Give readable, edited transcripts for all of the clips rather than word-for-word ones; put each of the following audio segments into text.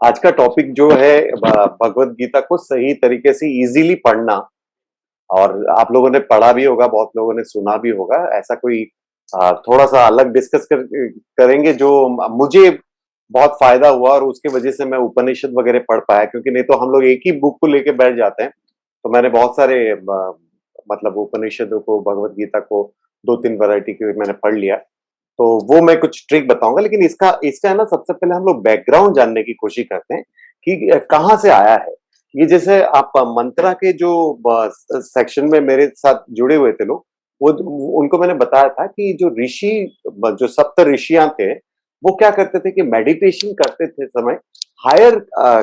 आज का टॉपिक जो है भगवत गीता को सही तरीके से इजीली पढ़ना। और आप लोगों ने पढ़ा भी होगा, बहुत लोगों ने सुना भी होगा। ऐसा कोई थोड़ा सा अलग करेंगे जो मुझे बहुत फायदा हुआ और उसके वजह से मैं उपनिषद वगैरह पढ़ पाया, क्योंकि नहीं तो हम लोग एक ही बुक को लेके बैठ जाते हैं। तो मैंने बहुत सारे मतलब उपनिषदों को, भगवत गीता को दो तीन वैरायटी के मैंने पढ़ लिया। तो वो मैं कुछ ट्रिक बताऊंगा, लेकिन इसका इसका है ना, सबसे पहले हम लोग बैकग्राउंड जानने की कोशिश करते हैं कि कहाँ से आया है ये। जैसे आप मंत्रा के जो सेक्शन में मेरे साथ जुड़े हुए थे लोग, वो उनको मैंने बताया था कि जो ऋषि, जो सप्त ऋषियां थे, वो क्या करते थे कि मेडिटेशन करते थे समय हायर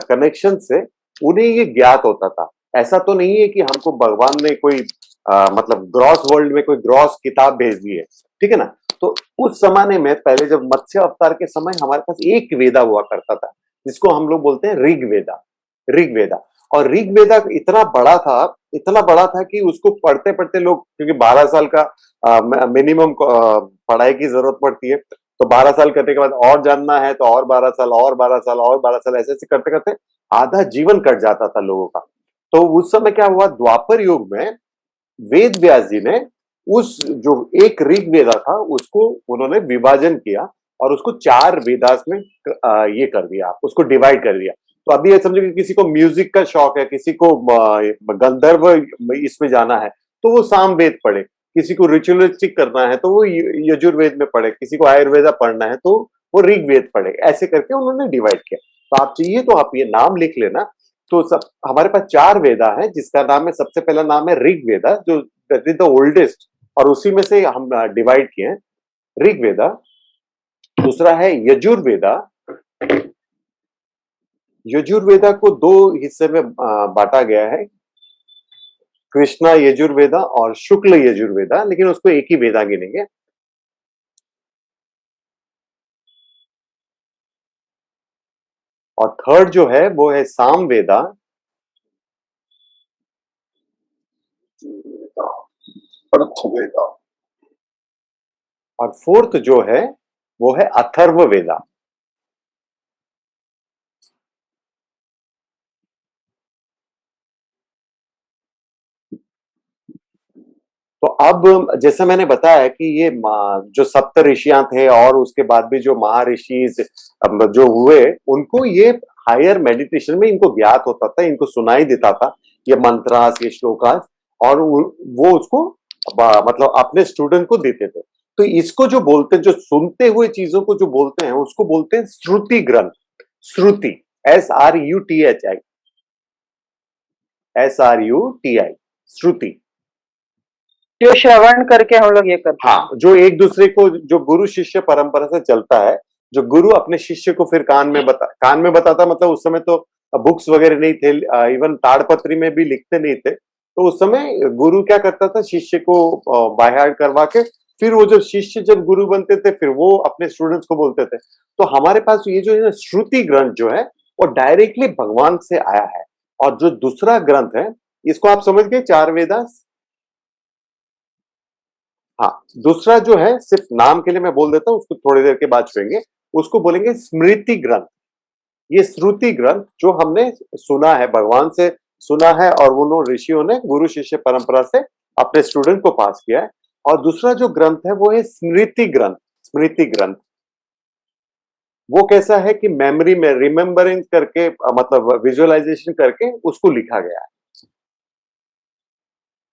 कनेक्शन से उन्हें ये ज्ञात होता था। ऐसा तो नहीं है कि हमको भगवान ने कोई मतलब ग्रॉस वर्ल्ड में कोई ग्रॉस किताब भेज दी है, ठीक है ना। तो उस जमाने में पहले जब मत्स्य अवतार के समय हमारे पास एक वेदा हुआ करता था, जिसको हम लोग बोलते हैं ऋग्वेदा। ऋग्वेदा और ऋग्वेदा इतना बड़ा था कि उसको पढ़ते पढ़ते लोग, क्योंकि 12 साल का मिनिमम पढ़ाई की जरूरत पड़ती है, तो 12 साल करने के बाद और जानना है तो और 12 साल, और 12 साल, और 12 साल, ऐसे ऐसे करते करते आधा जीवन कट जाता था लोगों का। तो उस समय क्या हुआ, द्वापर युग में वेद व्यास जी ने उस जो एक ऋग वेदा था उसको उन्होंने विभाजन किया और उसको चार वेदास में ये कर दिया, उसको डिवाइड कर दिया। तो अभी ये समझो कि किसी को म्यूजिक का शौक है, किसी को गंधर्व इसमें जाना है तो वो सामवेद पढ़े, किसी को रिचुअलिस्टिक करना है तो वो यजुर्वेद में पढ़े, किसी को आयुर्वेदा पढ़ना है तो वो ऋग्वेद पढ़े। ऐसे करके उन्होंने डिवाइड किया। तो आप चाहिए तो आप ये नाम लिख लेना। तो सब हमारे पास चार वेदा है, जिसका नाम है, सबसे पहला नाम है ऋग वेदा, जो दैट इज द ओल्डेस्ट, और उसी में से हम डिवाइड किए हैं ऋग वेदा। दूसरा है यजुर्वेदा। यजुर्वेदा को दो हिस्से में बांटा गया है, कृष्णा यजुर्वेदा और शुक्ल यजुर्वेदा, लेकिन उसको एक ही वेदा गिनेंगे। और थर्ड जो है वो है साम वेदा। अर्थवेदा। और फोर्थ जो है वो है अथर्व वेदा। तो अब जैसे मैंने बताया कि ये जो सप्त ऋषियां थे और उसके बाद भी जो महर्षि जो हुए, उनको ये हायर मेडिटेशन में इनको ज्ञात होता था, इनको सुनाई देता था ये मंत्रास, ये श्लोकास, और वो उसको मतलब अपने स्टूडेंट को देते थे। तो इसको जो बोलते हैं, जो सुनते हुए चीजों को जो बोलते हैं, उसको बोलते हैं श्रुति ग्रंथ। श्रुति, SRUTHI, SRUTI, श्रुति। जो श्रवण करके हम लोग ये करते हैं। हाँ, जो एक दूसरे को, जो गुरु शिष्य परंपरा से चलता है, जो गुरु अपने शिष्य को फिर कान में बताता, मतलब उस समय तो बुक्स वगैरह नहीं थे, इवन ताड़पत्री में भी लिखते नहीं थे। तो उस समय गुरु क्या करता था, शिष्य को बाय हार्ट करवा के फिर वो जो शिष्य जब गुरु बनते थे फिर वो अपने स्टूडेंट्स को बोलते थे। तो हमारे पास ये जो है श्रुति ग्रंथ जो है वो डायरेक्टली भगवान से आया है। और जो दूसरा ग्रंथ है, इसको आप समझ गए, चार वेदास। हाँ, दूसरा जो है सिर्फ नाम के लिए मैं बोल देता हूं, उसको थोड़ी देर के बाद छुएंगे। उसको बोलेंगे स्मृति ग्रंथ। ये श्रुति ग्रंथ जो हमने सुना है, भगवान से सुना है, और उन्होंने ऋषियों ने गुरु शिष्य परंपरा से अपने स्टूडेंट को पास किया है। और दूसरा जो ग्रंथ है वो है स्मृति ग्रंथ। स्मृति ग्रंथ वो कैसा है कि मेमोरी में रिमेम्बरिंग करके मतलब विजुअलाइजेशन करके उसको लिखा गया है।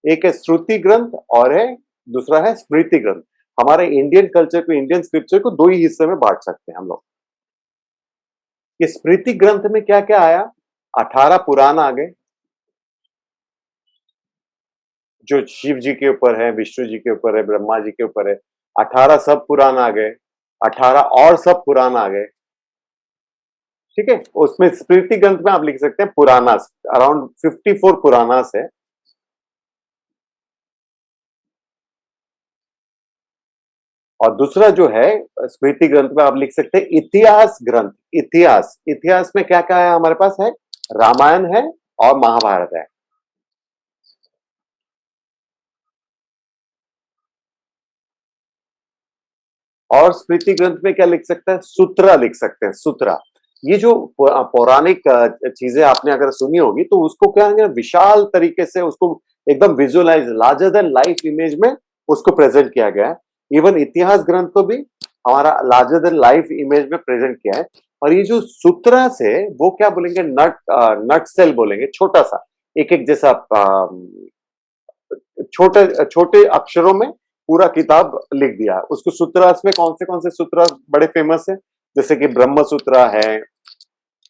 एक है श्रुति ग्रंथ और है दूसरा है स्मृति ग्रंथ। हमारे इंडियन कल्चर को, इंडियन स्क्रिप्चर को दो ही हिस्से में बांट सकते हैं हम लोग। कि स्मृति ग्रंथ में क्या क्या आया, 18 पुराण आ गए, जो शिव जी के ऊपर है, विष्णु जी के ऊपर है, ब्रह्मा जी के ऊपर है। 18 सब पुराण आ गए, 18 और सब पुराण आ गए। ठीक है, उसमें स्मृति ग्रंथ में आप लिख सकते हैं पुराणास, अराउंड 54 पुराणास है। और दूसरा जो है स्मृति ग्रंथ में आप लिख सकते हैं इतिहास ग्रंथ। इतिहास, इतिहास में क्या क्या है हमारे पास है, रामायण है और महाभारत है। और स्मृति ग्रंथ में क्या लिख सकते हैं, सूत्रा लिख सकते हैं, सूत्रा। ये जो पौराणिक चीजें आपने अगर सुनी होगी तो उसको क्या है, विशाल तरीके से उसको एकदम visualize larger than life image में उसको प्रेजेंट किया गया है। इवन इतिहास ग्रंथ को भी हमारा लार्जर देन लाइफ इमेज में प्रेजेंट किया है। और ये जो सूत्रस है वो क्या बोलेंगे, नट सेल बोलेंगे, छोटा सा एक एक जैसा छोटे छोटे अक्षरों में पूरा किताब लिख दिया। उसको सूत्रास में कौन से सूत्र बड़े फेमस है, जैसे कि ब्रह्म सूत्र है,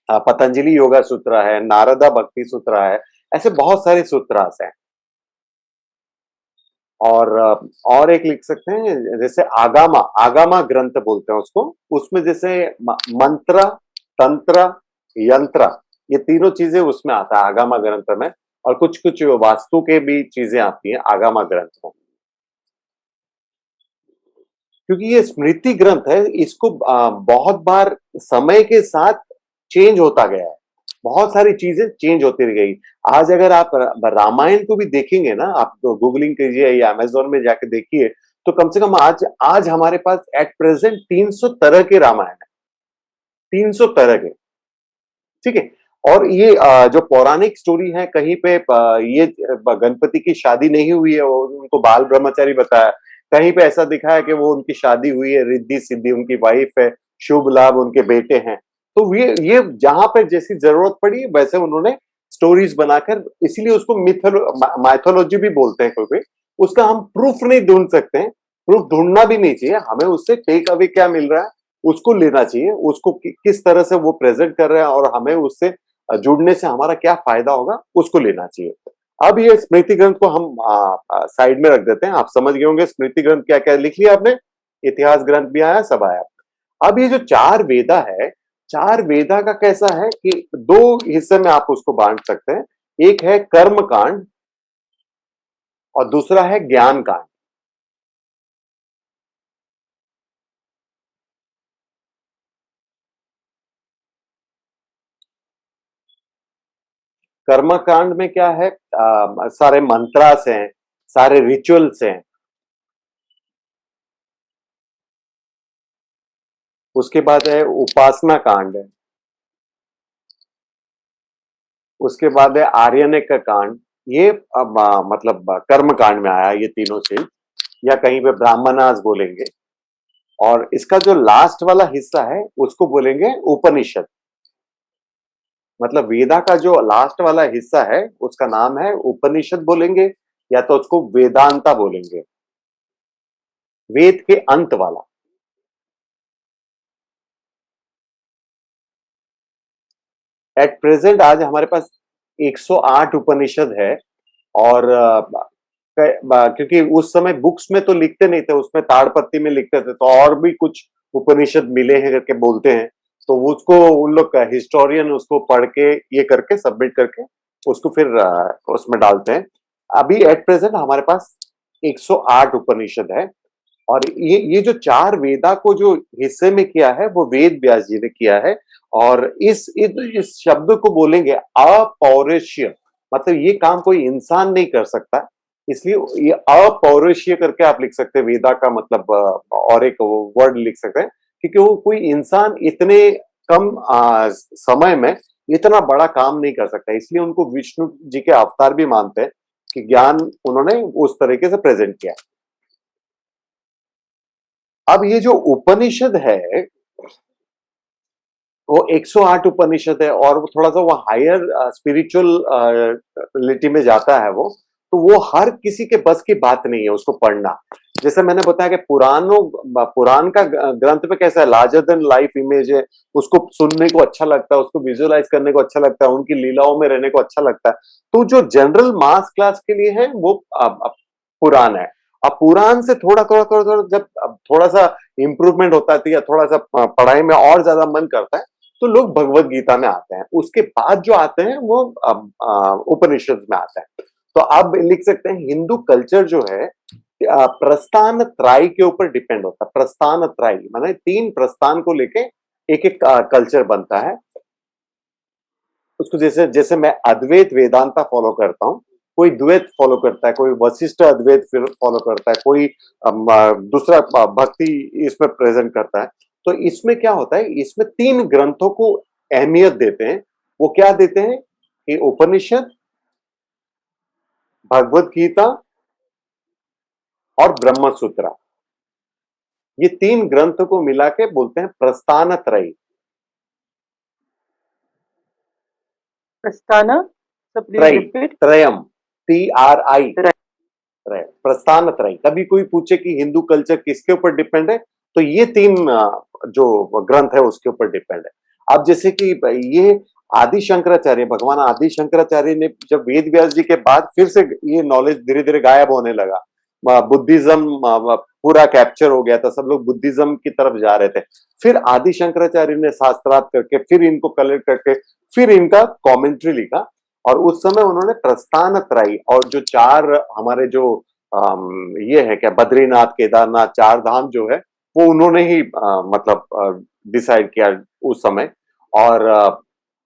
पतंजलि योगा सूत्र है, नारदा भक्ति सूत्र है, ऐसे बहुत सारे सूत्रास हैं। और एक लिख सकते हैं जैसे आगामा आगामा ग्रंथ बोलते हैं उसको, उसमें जैसे मंत्र, तंत्र, यंत्र, ये तीनों चीजें उसमें आता है आगामा ग्रंथ में। और कुछ कुछ वास्तु के भी चीजें आती हैं आगामा ग्रंथ में। क्योंकि ये स्मृति ग्रंथ है, इसको बहुत बार समय के साथ चेंज होता गया है, बहुत सारी चीजें चेंज होती रह गई। आज अगर आप रामायण को भी देखेंगे ना, आप तो गूगलिंग कीजिए या अमेजोन में जाके देखिए, तो कम से कम आज आज हमारे पास एट प्रेजेंट 300 तरह के रामायण है, 300 तरह के, ठीक है। और ये जो पौराणिक स्टोरी है, कहीं पे ये गणपति की शादी नहीं हुई है, उनको बाल ब्रह्मचारी बताया, कहीं पे ऐसा दिखा है कि वो उनकी शादी हुई है, रिद्धि सिद्धि उनकी वाइफ है, शुभ लाभ उनके बेटे हैं। तो ये जहां पे जैसी जरूरत पड़ी वैसे उन्होंने स्टोरीज बनाकर, इसीलिए उसको माइथोलॉजी भी बोलते हैं। कोई उसका हम प्रूफ नहीं ढूंढ सकते हैं, प्रूफ ढूंढना भी नहीं चाहिए हमें, उससे टेक अवे क्या मिल रहा है उसको लेना चाहिए, उसको किस तरह से वो प्रेजेंट कर रहे हैं और हमें उससे जुड़ने से हमारा क्या फायदा होगा उसको लेना चाहिए। अब ये स्मृति ग्रंथ को हम साइड में रख देते हैं। आप समझ गए होंगे स्मृति ग्रंथ क्या क्या लिख लिया आपने, इतिहास ग्रंथ भी आया, सब आया। अब ये जो चार वेदा है, चार वेदा का कैसा है कि दो हिस्से में आप उसको बांट सकते हैं। एक है कर्म कांड और दूसरा है ज्ञान कांड। कर्म कांड में क्या है, सारे मंत्रास हैं, सारे रिचुअल्स हैं। उसके बाद है उपासना कांड है, उसके बाद है आर्यनिक का कांड। ये मतलब कर्म कांड में आया ये तीनों चीज, या कहीं पे ब्राह्मणास बोलेंगे। और इसका जो लास्ट वाला हिस्सा है उसको बोलेंगे उपनिषद। मतलब वेदा का जो लास्ट वाला हिस्सा है उसका नाम है उपनिषद बोलेंगे, या तो उसको वेदांता बोलेंगे, वेद के अंत वाला। एट प्रेजेंट आज हमारे पास 108 उपनिषद है। और क्योंकि उस समय बुक्स में तो लिखते नहीं थे, उसमें ताड़पत्री में लिखते थे, तो और भी कुछ उपनिषद मिले हैं करके बोलते हैं। तो उसको उन लोग हिस्टोरियन उसको पढ़ के ये करके सबमिट करके उसको फिर उसमें डालते हैं। अभी एट प्रेजेंट हमारे पास 108 उपनिषद है। और ये जो चार वेदा को जो हिस्से में किया है वो वेद व्यास जी ने किया है। और इस शब्द को बोलेंगे अपौरुषीय, मतलब ये काम कोई इंसान नहीं कर सकता, इसलिए ये अपौरुषीय करके आप लिख सकते हैं वेदा का मतलब। और एक वर्ड लिख सकते हैं, क्योंकि वो कोई इंसान इतने कम समय में इतना बड़ा काम नहीं कर सकता, इसलिए उनको विष्णु जी के अवतार भी मानते हैं कि ज्ञान उन्होंने उस तरीके से प्रेजेंट किया। अब ये जो उपनिषद है वो 108 उपनिषद है, और थोड़ा सा वो हायर स्पिरिचुअल लिटी में जाता है वो। तो वो हर किसी के बस की बात नहीं है उसको पढ़ना। जैसे मैंने बताया कि पुराण का ग्रंथ पे कैसा है, लार्जर देन लाइफ इमेज है, उसको सुनने को अच्छा लगता है, उसको विजुअलाइज करने को अच्छा लगता है, उनकी लीलाओं में रहने को अच्छा लगता है। तो जो जनरल मास क्लास के लिए है वो पुराण है। अब पुराण से थोड़ा जब थोड़ा सा इंप्रूवमेंट होता है या थोड़ा सा पढ़ाई में और ज्यादा मन करता है तो लोग भगवत गीता में आते हैं। उसके बाद जो आते हैं वो उपनिषद में आते हैं। तो अब लिख सकते हैं हिंदू कल्चर जो है प्रस्थान त्राई के ऊपर डिपेंड होता है। प्रस्थान त्राई माने 3 प्रस्थान को लेके एक एक कल्चर बनता है। उसको जैसे जैसे मैं अद्वैत वेदांता फॉलो करता हूँ, कोई द्वैत फॉलो करता है, कोई वशिष्ठ अद्वैत फॉलो करता है, कोई दूसरा भक्ति इसमें प्रेजेंट करता है। तो इसमें क्या होता है, इसमें 3 ग्रंथों को अहमियत देते हैं वो क्या देते हैं कि उपनिषद, भगवत गीता और ब्रह्म सूत्र, ये 3 ग्रंथ को मिला के बोलते हैं प्रस्थान त्रयी। प्रस्थान, so please त्रयी, repeat. त्रयम, TRI, त्रय, प्रस्थान त्रयी। कभी कोई पूछे कि हिंदू कल्चर किसके ऊपर डिपेंड है, तो ये 3 जो ग्रंथ है उसके ऊपर डिपेंड है। अब जैसे कि ये आदि शंकराचार्य, भगवान आदि शंकराचार्य ने जब वेद व्यास जी के बाद फिर से ये नॉलेज धीरे धीरे गायब होने लगा, बुद्धिज्म पूरा कैप्चर हो गया था, सब लोग बुद्धिज्म की तरफ जा रहे थे, फिर आदि शंकराचार्य ने शास्त्रार्थ करके फिर इनको कलेक्ट करके फिर इनका कॉमेंट्री लिखा, और उस समय उन्होंने प्रस्थान त्रयी और जो 4 हमारे जो ये है क्या बद्रीनाथ, केदारनाथ, 4 धाम जो है वो उन्होंने ही मतलब डिसाइड किया उस समय। और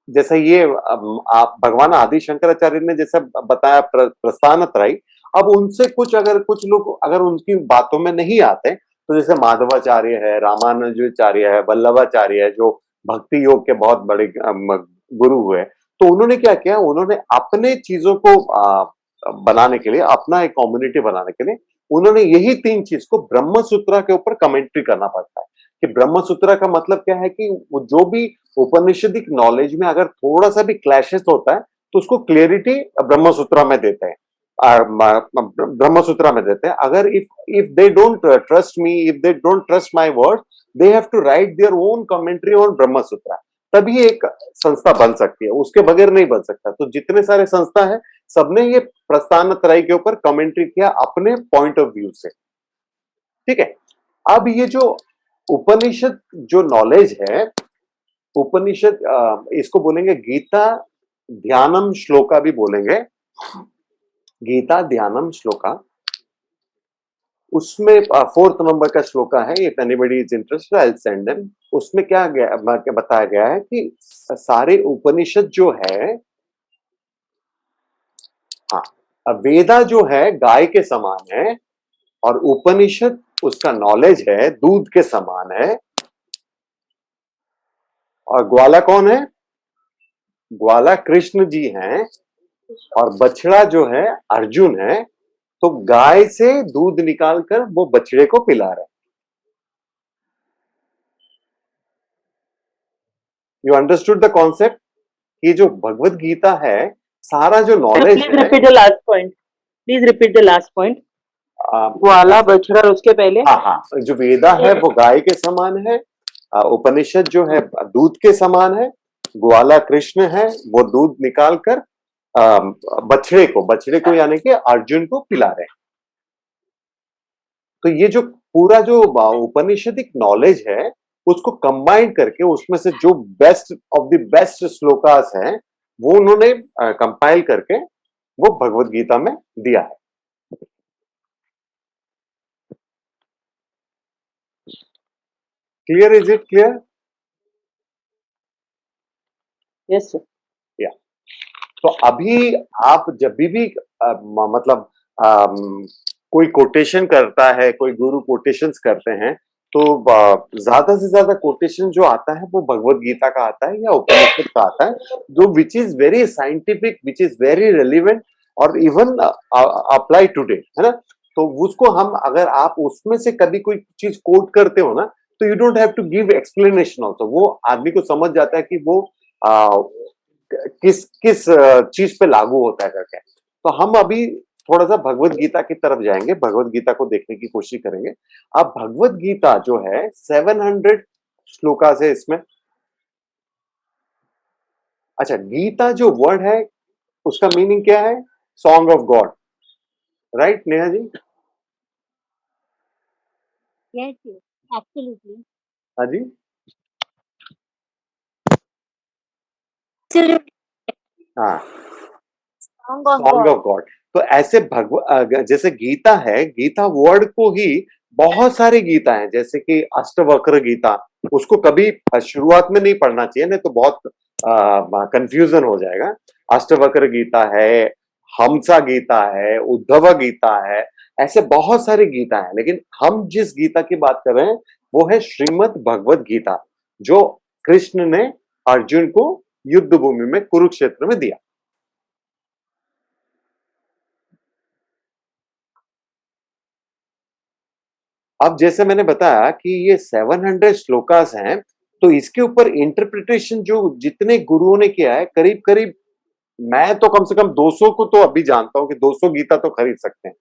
जैसे ये आप भगवान आदि शंकराचार्य ने जैसे बताया प्रस्थान त्रयी, अब उनसे कुछ अगर कुछ लोग अगर उनकी बातों में नहीं आते, तो जैसे माधवाचार्य है, रामानुजाचार्य है, वल्लभाचार्य है, जो भक्ति योग के बहुत बड़े गुरु हुए, तो उन्होंने क्या किया, उन्होंने अपने चीजों को बनाने के लिए, अपना एक कम्युनिटी बनाने के लिए उन्होंने यही 3 चीज को ब्रह्म सूत्र के ऊपर कमेंट्री करना पड़ता है। कि ब्रह्म सूत्र का मतलब क्या है कि वो जो भी उपनिषदिक नॉलेज में अगर थोड़ा सा भी क्लैशेस होता है तो उसको क्लियरिटी ब्रह्म सूत्र में देते हैं, ब्रह्म सूत्र में देते हैं। अगर if they don't trust me, if they don't trust my word, they have to write their own commentary on Brahma Sutra, तभी एक संस्था बन सकती है, उसके बगैर नहीं बन सकता। तो जितने सारे संस्था है सबने ये प्रस्थान त्रयी के ऊपर कमेंट्री किया अपने पॉइंट ऑफ व्यू से, ठीक है। अब ये जो उपनिषद जो नॉलेज है, उपनिषद इसको बोलेंगे गीता ध्यानम श्लोका भी बोलेंगे, गीता ध्यानम श्लोका। उसमें 4th नंबर का श्लोका है, if anybody is interested I will send them. उसमें क्या बताया गया है कि सारे उपनिषद जो है, हाँ, वेदा जो है गाय के समान है और उपनिषद उसका नॉलेज है दूध के समान है। और ग्वाला कौन है? ग्वाला कृष्ण जी हैं और बछड़ा जो है अर्जुन है। तो गाय से दूध निकालकर वो बछड़े को पिला रहे हैं। You understood the concept? ये जो भगवत गीता है, सारा जो नॉलेज Please है, repeat the last point. Please repeat the last point. ग्वाला, बछड़ा और उसके पहले? हाँ हाँ, जो वेदा है वो गाय के समान है, उपनिषद जो है दूध के समान है, ग्वाला कृष्ण है, वो दूध निकालकर बछड़े को यानी कि अर्जुन को पिला रहे हैं। तो ये जो पूरा जो उपनिषदिक नॉलेज है उसको कंबाइन करके उसमें से जो best of the best shlokas हैं वो उन्होंने कंपाइल करके वो भगवत गीता में दिया है। Clear? Is it clear? Yes sir. या तो अभी आप जब भी मतलब कोई कोटेशन करता है, कोई गुरु कोटेशंस करते हैं, तो ज्यादा से ज्यादा कोटेशन जो आता है वो भगवत गीता का आता है या उपनिषद का आता है, जो which is very scientific, which is very relevant और इवन अप्लाई टुडे, है ना। तो उसको हम अगर आप उसमें से कभी कोई चीज कोट करते हो ना, तो you don't have to give explanation also, वो आदमी को समझ जाता है कि वो किस किस चीज पे लागू होता है करके। तो हम अभी थोड़ा सा भगवत गीता की तरफ जाएंगे, भगवत गीता को देखने की कोशिश करेंगे। अब भगवत गीता जो है 700 श्लोकास है इसमें। अच्छा, गीता जो वर्ड है उसका मीनिंग क्या है? Song of God, right Neha ji? Yes, yes, absolutely. हाँ जी, Absolutely. हाँ, Song of song God. Of God. तो ऐसे जैसे गीता है, गीता वर्ड को ही बहुत सारी गीता है, जैसे कि अष्टवक्र गीता, उसको कभी शुरुआत में नहीं पढ़ना चाहिए, नहीं तो बहुत कंफ्यूजन हो जाएगा। अष्टवक्र गीता है, हमसा गीता है, उद्धव गीता है, ऐसे बहुत सारी गीता है, लेकिन हम जिस गीता की बात कर रहे हैं वो है श्रीमद् भगवत गीता, जो कृष्ण ने अर्जुन को युद्ध भूमि में कुरुक्षेत्र में दिया। अब जैसे मैंने बताया कि ये 700 श्लोकास हैं, तो इसके ऊपर इंटरप्रिटेशन जो जितने गुरुओं ने किया है, करीब करीब मैं तो कम से कम 200 को तो अभी जानता हूं कि 200 गीता तो खरीद सकते हैं।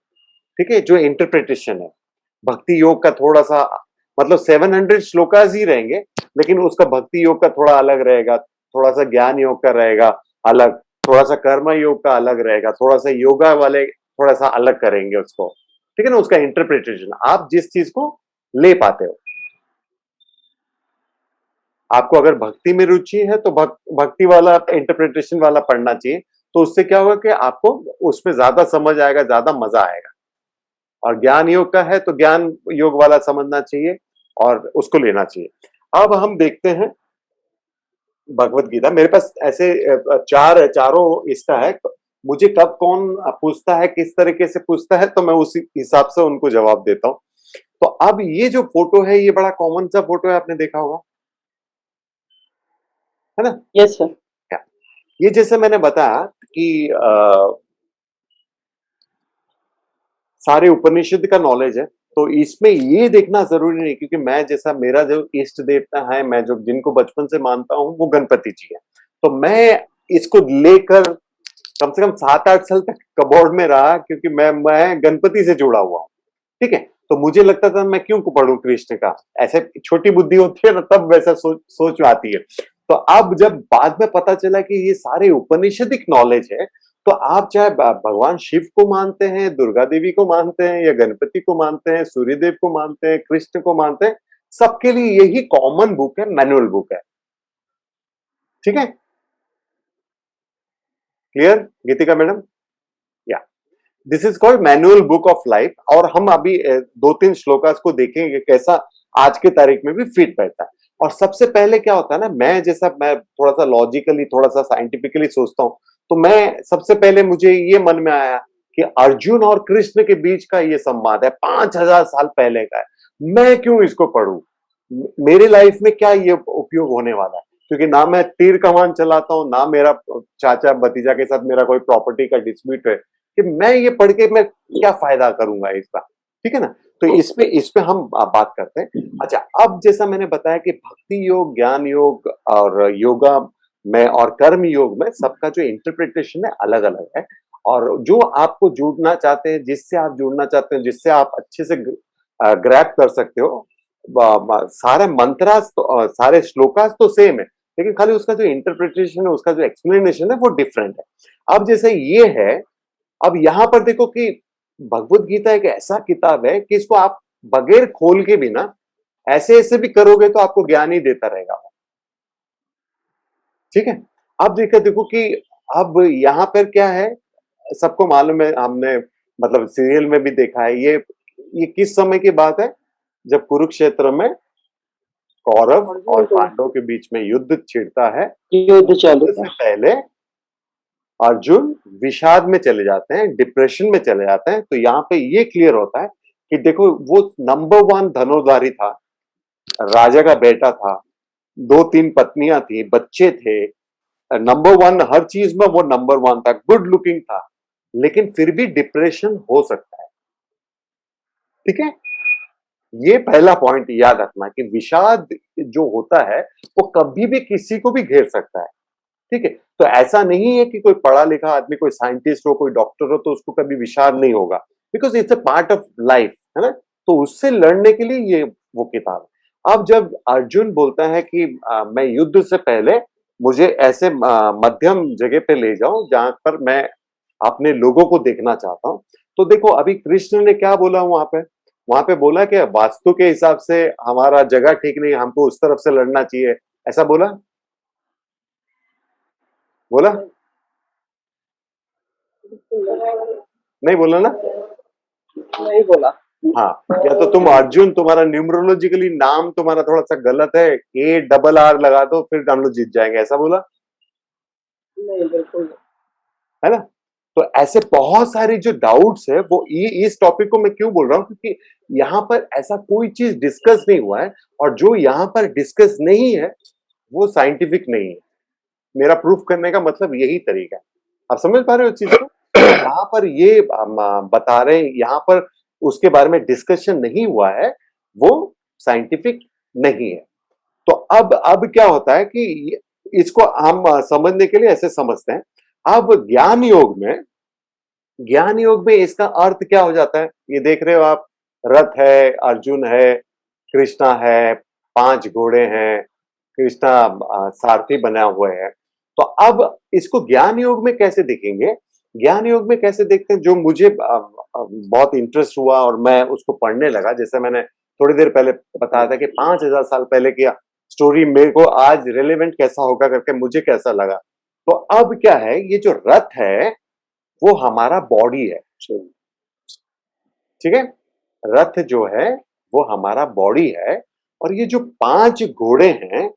ठीक है, जो इंटरप्रिटेशन है भक्ति योग का थोड़ा सा, मतलब 700 श्लोकास ही रहेंगे, लेकिन उसका भक्ति योग का थोड़ा अलग रहेगा, थोड़ा सा ज्ञान योग का रहेगा अलग, थोड़ा सा कर्म योग का अलग रहेगा, थोड़ा सा योगा वाले थोड़ा सा अलग करेंगे उसको। ठीक है ना, उसका इंटरप्रिटेशन आप जिस चीज को ले पाते हो। आपको अगर भक्ति में रुचि है तो भक्ति वाला इंटरप्रिटेशन वाला पढ़ना चाहिए, तो उससे क्या होगा कि आपको उसमें ज्यादा समझ आएगा, ज्यादा मजा आएगा। और ज्ञान योग का है तो ज्ञान योग वाला समझना चाहिए और उसको लेना चाहिए। अब हम देखते हैं भगवत गीता। मेरे पास ऐसे चारों इसका है, मुझे कब कौन पूछता है, किस तरीके से पूछता है, तो मैं उसी हिसाब से उनको जवाब देता हूं। तो अब ये जो फोटो है, ये बड़ा कॉमन सा फोटो है, आपने देखा होगा, है ना? Yes sir. ये जैसे मैंने बताया कि सारे उपनिषद का नॉलेज है, तो इसमें ये देखना जरूरी नहीं, क्योंकि मैं जैसा मेरा जो इष्ट देवता है, मैं जो जिनको बचपन से मानता हूं, वो गणपति जी है। तो मैं इसको लेकर कम से कम 7-8 साल तक कबोर्ड में रहा, क्योंकि मैं गणपति से जुड़ा हुआ हूँ। ठीक है, तो मुझे लगता था मैं क्यों पढ़ूं कृष्ण का, ऐसे छोटी बुद्धि होती है ना, तब वैसा सोच आती है। तो अब जब बाद में पता चला कि ये सारे उपनिषदिक नॉलेज है, तो आप चाहे भगवान शिव को मानते हैं, दुर्गा देवी को मानते हैं, या गणपति को मानते हैं, सूर्यदेव को मानते हैं, कृष्ण को मानते हैं, सबके लिए यही कॉमन बुक है, मैनुअल बुक है। ठीक है, क्लियर गीतिका मैडम? या this is called manual book of life. और हम अभी 2-3 श्लोकास को देखेंगे कैसा आज के तारीख में भी फिट बैठता है। और सबसे पहले क्या होता है ना, मैं थोड़ा सा लॉजिकली, थोड़ा सा साइंटिफिकली सोचता हूं, तो मैं सबसे पहले मुझे ये मन में आया कि अर्जुन और कृष्ण के बीच का ये संवाद है, 5000 साल पहले का है, मैं क्यों इसको पढ़ूं, मेरे लाइफ में क्या ये उपयोग होने वाला है? क्योंकि ना मैं तीर कमान चलाता हूं, ना मेरा चाचा भतीजा के साथ मेरा कोई प्रॉपर्टी का डिस्प्यूट है, कि मैं ये पढ़ के मैं क्या फायदा करूंगा इसका। ठीक है ना, तो इस पे हम बात करते हैं। अच्छा, अब जैसा मैंने बताया कि भक्ति योग, ज्ञान योग और योगा में और कर्म योग में सबका जो इंटरप्रिटेशन है अलग अलग है। और जो आपको जुड़ना चाहते हैं, जिससे आप जुड़ना चाहते हैं, जिससे आप अच्छे से ग्रैब कर सकते हो, सारे मंत्रास तो सारे श्लोकास तो सेम है, लेकिन खाली उसका जो इंटरप्रिटेशन है, उसका जो एक्सप्लेनेशन है, वो डिफरेंट है। अब जैसे ये है, अब यहां पर देखो कि भगवत गीता एक ऐसा किताब है कि इसको आप बगैर खोल के भी ना ऐसे ऐसे भी करोगे तो आपको ज्ञान ही देता रहेगा। ठीक है, अब देखो कि अब यहां पर क्या है, सबको मालूम है, हमने मतलब सीरियल में भी देखा है, ये किस समय की बात है, जब कुरुक्षेत्र में कौरव और पांडव के बीच में युद्ध छिड़ता है। युद्ध चालू से पहले अर्जुन विषाद में चले जाते हैं, डिप्रेशन में चले जाते हैं। तो यहाँ पे ये क्लियर होता है कि देखो, वो नंबर 1 धनुर्धारी था, राजा का बेटा था, 2-3 पत्नियां थी, बच्चे थे, नंबर 1 हर चीज में वो नंबर 1 था, गुड लुकिंग था, लेकिन फिर भी डिप्रेशन हो सकता है। ठीक है, ये पहला पॉइंट याद रखना कि विषाद जो होता है वो कभी भी किसी को भी घेर सकता है। ठीक है, तो ऐसा नहीं है कि कोई पढ़ा लिखा आदमी, कोई साइंटिस्ट हो, कोई डॉक्टर हो, तो उसको कभी विषाद नहीं होगा, because it's a part of life, है ना। तो उससे लड़ने के लिए ये वो किताब है। अब जब अर्जुन बोलता है कि मैं युद्ध से पहले मुझे ऐसे मध्यम जगह पे ले जाओ जहां पर मैं अपने लोगों को देखना चाहता हूं, तो देखो अभी कृष्ण ने क्या बोला वहां पे बोला कि वास्तु के हिसाब से हमारा जगह ठीक नहीं, हमको उस तरफ से लड़ना चाहिए, ऐसा बोला? बोला नहीं? बोला ना? नहीं बोला। हाँ, या तो तुम अर्जुन, तुम्हारा न्यूमरोलॉजिकली नाम तुम्हारा थोड़ा सा गलत है, ARR लगा दो, फिर हम लोग जीत जाएंगे, ऐसा बोला? नहीं, बिल्कुल है ना। तो ऐसे बहुत सारी जो डाउट्स है, वो इस टॉपिक को मैं क्यों बोल रहा हूँ, क्योंकि यहाँ पर ऐसा कोई चीज डिस्कस नहीं हुआ है, और जो यहाँ पर डिस्कस नहीं है वो साइंटिफिक नहीं है। मेरा प्रूफ करने का मतलब यही तरीका है। आप समझ पा रहे हो इस चीज को? यहाँ पर ये बता रहे हैं, यहाँ पर उसके बारे में डिस्कशन नहीं हुआ है, वो साइंटिफिक नहीं है। तो अब क्या होता है कि इसको हम समझने के लिए ऐसे समझते हैं। अब ज्ञान योग में इसका अर्थ क्या हो जाता है? ये देख रहे हो आप, रथ है, अर्जुन है, कृष्णा है, 5 घोड़े हैं, कृष्णा सारथी बना हुए हैं। तो अब इसको ज्ञान योग में कैसे देखेंगे? ज्ञान योग में कैसे देखते हैं, जो मुझे बहुत इंटरेस्ट हुआ और मैं उसको पढ़ने लगा, जैसे मैंने थोड़ी देर पहले बताया था कि 5000 साल पहले की स्टोरी मेरे को आज रिलेवेंट कैसा होगा करके मुझे कैसा लगा। तो अब क्या है, ये जो रथ है वो हमारा बॉडी है, ठीक है? रथ जो है वो हमारा बॉडी है, और ये जो 5 घोड़े हैं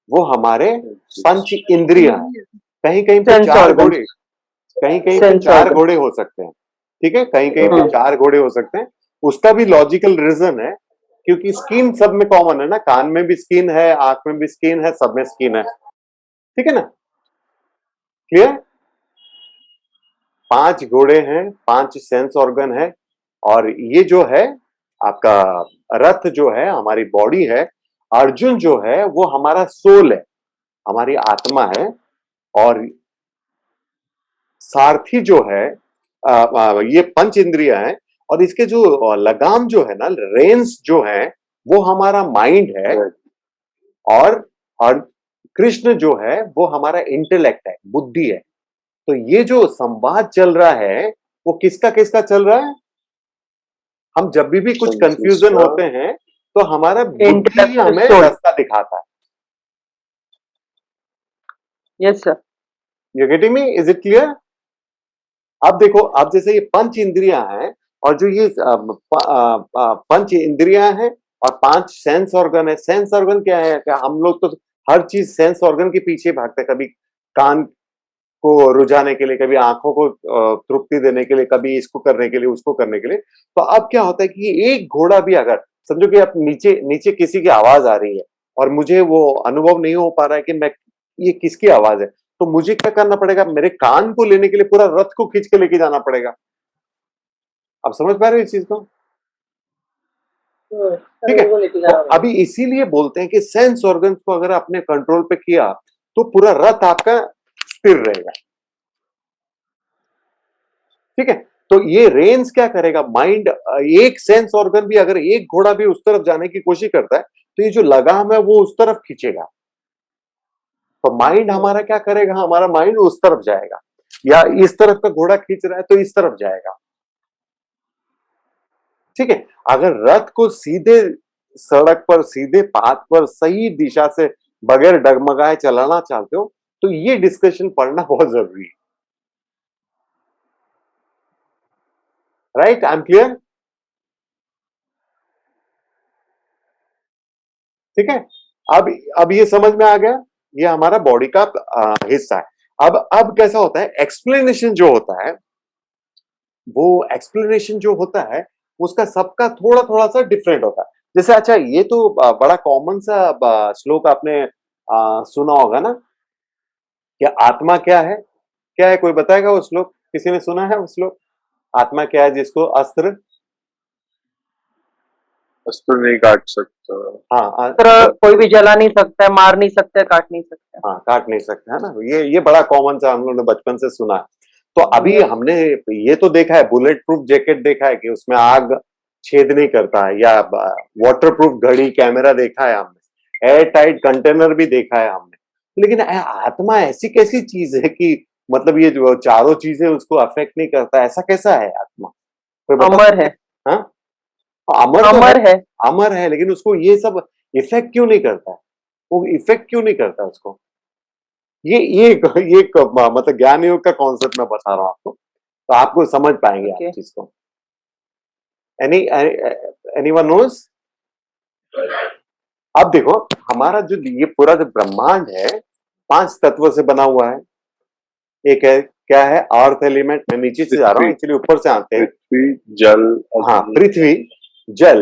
वो हमारे पंच इंद्रियां हैं। कहीं कहीं पे Sense 4 organs. घोड़े, कहीं कहीं पे Sense 4 organs. घोड़े हो सकते हैं, ठीक है? कहीं कहीं पे 4 घोड़े हो सकते हैं। उसका भी लॉजिकल रीजन है, क्योंकि स्किन सब में कॉमन है ना, कान में भी स्किन है, आंख में भी स्किन है, सब में स्किन है, ठीक है ना? क्लियर? 5 घोड़े हैं, 5 सेंस ऑर्गन है, और ये जो है आपका रथ जो है हमारी बॉडी है, अर्जुन जो है वो हमारा सोल है, हमारी आत्मा है, और सारथी जो है ये पंच इंद्रियां हैं, और इसके जो लगाम जो है ना, रेन्स जो है वो हमारा माइंड है, और कृष्ण जो है वो हमारा इंटेलेक्ट है, बुद्धि है। तो ये जो संवाद चल रहा है वो किसका किसका चल रहा है? हम जब भी कुछ कंफ्यूजन होते हैं तो हमारा बुद्धि ही हमें रास्ता दिखाता है। Yes, sir. You getting me? Is it clear? अब देखो, अब जैसे ये पंच इंद्रियां हैं, और जो ये पंच इंद्रियां हैं और 5 सेंस ऑर्गन है। सेंस ऑर्गन क्या है? क्या हम लोग तो हर चीज सेंस ऑर्गन के पीछे भागते हैं, कभी कान को रुझाने के लिए, कभी आंखों को तृप्ति देने के लिए, कभी इसको करने के लिए, उसको करने के लिए। तो अब क्या होता है कि एक घोड़ा भी, अगर समझो कि अब नीचे नीचे किसी की आवाज आ रही है और मुझे वो अनुभव नहीं हो पा रहा है कि मैं, ये किसकी आवाज है, तो मुझे क्या करना पड़ेगा? मेरे कान को लेने के लिए पूरा रथ को खींच के लेके जाना पड़ेगा। आप समझ पा रहे हो इस चीज को? ठीक है। तो अभी इसीलिए बोलते हैं कि सेंस ऑर्गन को अगर आपने कंट्रोल पे किया तो पूरा रथ आपका स्थिर रहेगा, ठीक है? तो ये रेंस क्या करेगा? माइंड, एक सेंस ऑर्गन भी, अगर एक घोड़ा भी उस तरफ जाने की कोशिश करता है तो ये जो लगाम है वो उस तरफ खींचेगा। तो माइंड हमारा क्या करेगा? हमारा माइंड उस तरफ जाएगा, या इस तरफ का घोड़ा खींच रहा है तो इस तरफ जाएगा, ठीक है? अगर रथ को सीधे सड़क पर, सीधे पाथ पर, सही दिशा से बगैर डगमगाए चलाना चाहते हो तो ये डिस्कशन पढ़ना बहुत जरूरी है। राइट? I am clear? ठीक है। अब ये समझ में आ गया, ये हमारा बॉडी का हिस्सा है। अब कैसा होता है, एक्सप्लेनेशन जो होता है, वो एक्सप्लेनेशन जो होता है उसका सबका थोड़ा थोड़ा सा डिफरेंट होता है। जैसे, अच्छा, ये तो बड़ा कॉमन सा श्लोक आपने सुना होगा ना, कि आत्मा क्या है? क्या है, कोई बताएगा वो श्लोक? किसी ने सुना है वो श्लोक? आत्मा क्या है जिसको अस्त्र अस्त्र नहीं काट सकता। हाँ, कोई भी जला नहीं सकता है, मार नहीं सकता है, काट नहीं सकता है। हाँ, काट नहीं सकते, है ना? ये बड़ा कॉमन सा हम लोगों ने बचपन से सुना है। तो अभी हमने ये तो देखा है, बुलेट प्रूफ जैकेट देखा है कि उसमें आग छेद नहीं करता है, या वाटर प्रूफ घड़ी, कैमरा देखा है हमने, एयर टाइट कंटेनर भी देखा है हमने। लेकिन आत्मा ऐसी कैसी चीज है कि मतलब ये जो चारों चीजें उसको अफेक्ट नहीं करता? ऐसा कैसा है आत्मा? कोई बता? अमर है। हाँ, अमर तो अमर है। अमर है, लेकिन उसको ये सब इफेक्ट क्यों नहीं करता है? वो इफेक्ट क्यों नहीं करता उसको? ये मतलब ज्ञान योग का कॉन्सेप्ट मैं बता रहा हूं आपको, तो आपको समझ पाएंगे आप चीज को। Anyone nose? अब देखो, हमारा जो ये पूरा जो ब्रह्मांड है 5 तत्वों से बना हुआ है। एक है, क्या है? Earth element. मैं नीचे से जा रहा हूँ, एक्चुअली ऊपर से आते हैं। पृथ्वी, जल, हाँ, पृथ्वी, जल,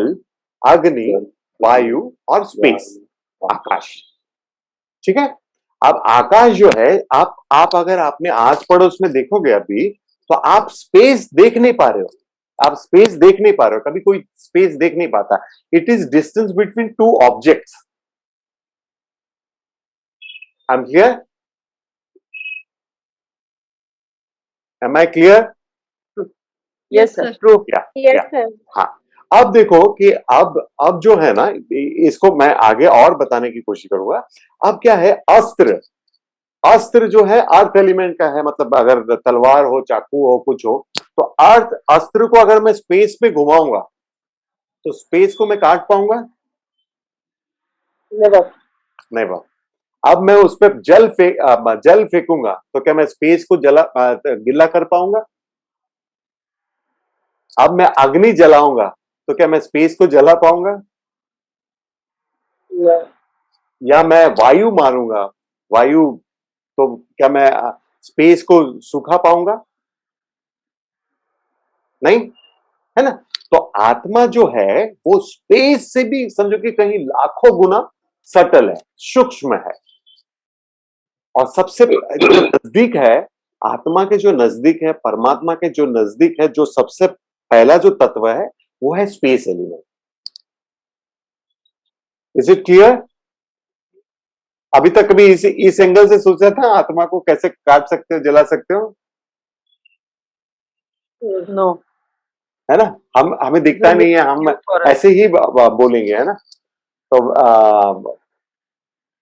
अग्नि, वायु और स्पेस, आकाश, ठीक है। अब आकाश जो है, आप अगर आपने आस पड़ोस में देखोगे अभी, तो आप स्पेस देख नहीं पा रहे हो, आप स्पेस देख नहीं पा रहे हो, कभी कोई स्पेस देख नहीं पाता। It is distance between two objects. I am clear? Am I clear? Yes, sir. True. या Yes, sir. हाँ। अब देखो कि अब जो है ना, इसको मैं आगे और बताने की कोशिश करूंगा। अब क्या है, अस्त्र। अस्त्र जो है अर्थ एलिमेंट का है, मतलब अगर तलवार हो, चाकू हो, कुछ हो, तो अर्थ अस्त्र को अगर मैं स्पेस में घुमाऊंगा तो स्पेस को मैं काट पाऊंगा? Never. नहीं बात। अब मैं उस पर जल फेंकूंगा तो क्या मैं स्पेस को गिला कर पाऊंगा? अब मैं अग्नि जलाऊंगा तो क्या मैं स्पेस को जला पाऊंगा? Yeah. या मैं वायु मारूंगा, वायु, तो क्या मैं स्पेस को सुखा पाऊंगा? नहीं, है ना? तो आत्मा जो है वो स्पेस से भी समझो कि कहीं लाखों गुना सटल है, सूक्ष्म है। और सबसे जो नजदीक है, आत्मा के जो नजदीक है, परमात्मा के जो नजदीक है, जो सबसे पहला जो तत्व है वो है space element. Is it clear? अभी तक कभी इस एंगल से सोचा था आत्मा को कैसे काट सकते हो, जला सकते हो? No. है ना? हमें दिखता नहीं है, हम For us. ऐसे ही बोलेंगे, है ना? तो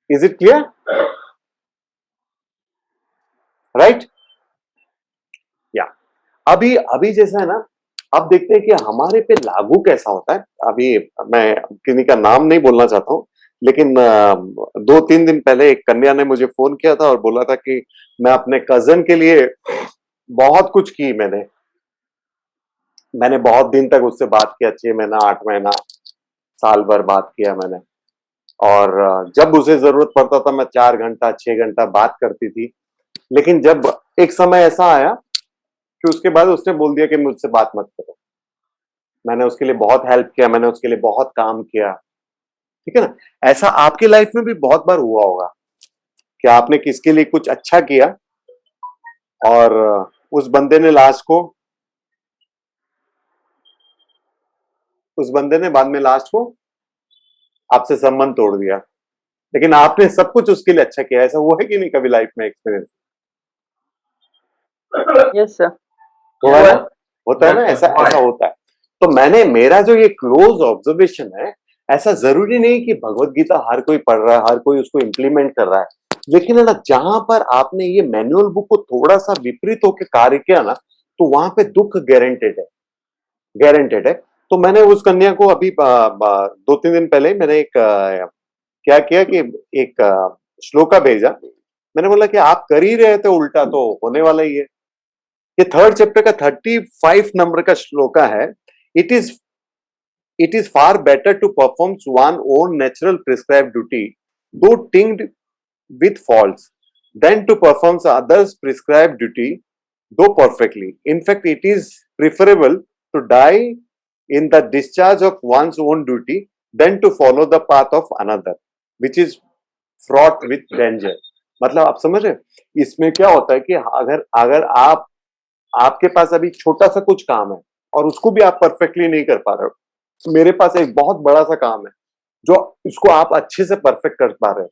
इज इट क्लियर? राइट? या अभी अभी जैसा है ना, अब देखते हैं कि हमारे पे लागू कैसा होता है। अभी मैं किसी का नाम नहीं बोलना चाहता हूं, लेकिन 2-3 दिन पहले एक कन्या ने मुझे फोन किया था और बोला था कि मैं अपने कजन के लिए बहुत कुछ की। मैंने बहुत दिन तक उससे बात किया, 6 महीना, 8 महीना, साल भर बात किया मैंने। और जब उसे जरूरत पड़ता था मैं 4 घंटा 6 घंटा बात करती थी। लेकिन जब एक समय ऐसा आया कि उसके बाद उसने बोल दिया कि मुझसे बात मत करो। मैंने उसके लिए बहुत हेल्प किया, मैंने उसके लिए बहुत काम किया, ठीक है ना? ऐसा आपकी लाइफ में भी बहुत बार हुआ होगा कि आपने किसके लिए कुछ अच्छा किया और उस बंदे ने बाद में लास्ट को आपसे संबंध तोड़ दिया। लेकिन आपने सब कुछ उसके लिए अच्छा किया। ऐसा हुआ है कि नहीं कभी लाइफ में एक्सपीरियंस? Yes, sir. हुआ है ना? होता है ना, ऐसा होता है। तो मेरा जो ये क्लोज ऑब्जर्वेशन है, ऐसा जरूरी नहीं कि भगवत गीता हर कोई पढ़ रहा है, हर कोई उसको इंप्लीमेंट कर रहा है। लेकिन है ना, जहां पर आपने ये मैनुअल बुक को थोड़ा सा विपरीत होकर कार्य किया ना, तो वहां पे दुख गारंटेड है। तो मैंने उस कन्या को अभी 2-3 दिन पहले मैंने एक क्या किया कि एक श्लोका भेजा। मैंने बोला कि आप कर ही रहे थे उल्टा, तो होने वाला ही है। ये 3rd चैप्टर का 35 नंबर का श्लोका है। It is far better to perform one own natural prescribe duty though tinged with faults than to perform others prescribed duty though perfectly. In fact, it is preferable to die in the discharge of one's own duty than to follow the path of another, which is fraught with danger. मतलब आप समझ रहे हैं? इसमें क्या होता है कि अगर आपके पास अभी छोटा सा कुछ काम है और उसको भी आप परफेक्टली नहीं कर पा रहे हो, मेरे पास एक बहुत बड़ा सा काम है जो इसको आप अच्छे से परफेक्ट कर पा रहे हो,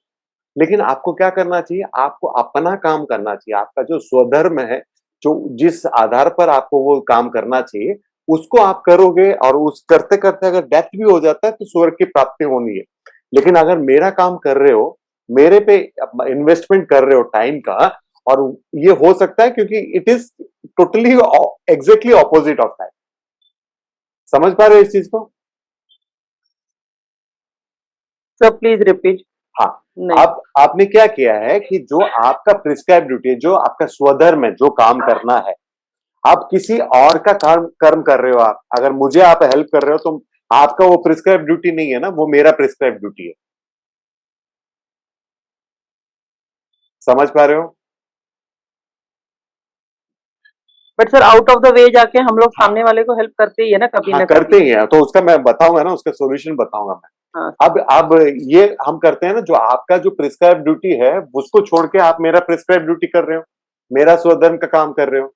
लेकिन आपको क्या करना चाहिए? आपको अपना काम करना चाहिए। आपका जो स्वधर्म है, जो जिस आधार पर आपको वो काम करना चाहिए, उसको आप करोगे और उस करते करते अगर डेथ भी हो जाता है तो स्वर्ग की प्राप्ति होनी है। लेकिन अगर मेरा काम कर रहे हो, मेरे पे इन्वेस्टमेंट कर रहे हो टाइम का, और ये हो सकता है क्योंकि it is totally exactly opposite of that. समझ पा रहे हो इस चीज को? Sir, please repeat. हाँ। नहीं. अब आपने क्या किया है कि जो आपका प्रिस्क्राइब ड्यूटी है, जो आपका स्वधर्म है, जो काम करना है, आप किसी और का कर्म कर रहे हो। आप अगर मुझे आप हेल्प कर रहे हो तो आपका वो प्रिस्क्राइब ड्यूटी नहीं है ना, वो मेरा प्रिस्क्राइब ड्यूटी है। समझ पा रहे हो? But sir out of the way जाके हम लोग सामने वाले को हेल्प करते ही है ना, कभी हाँ, ना करते कभी. ही है। तो उसका मैं बताऊंगा ना, उसका सॉल्यूशन बताऊंगा मैं। हाँ अब ये हम करते हैं ना, जो आपका जो प्रिस्क्राइब ड्यूटी है उसको छोड़ के आप मेरा प्रिस्क्राइब ड्यूटी कर रहे हो, मेरा स्वधर्म का काम कर रहे हो,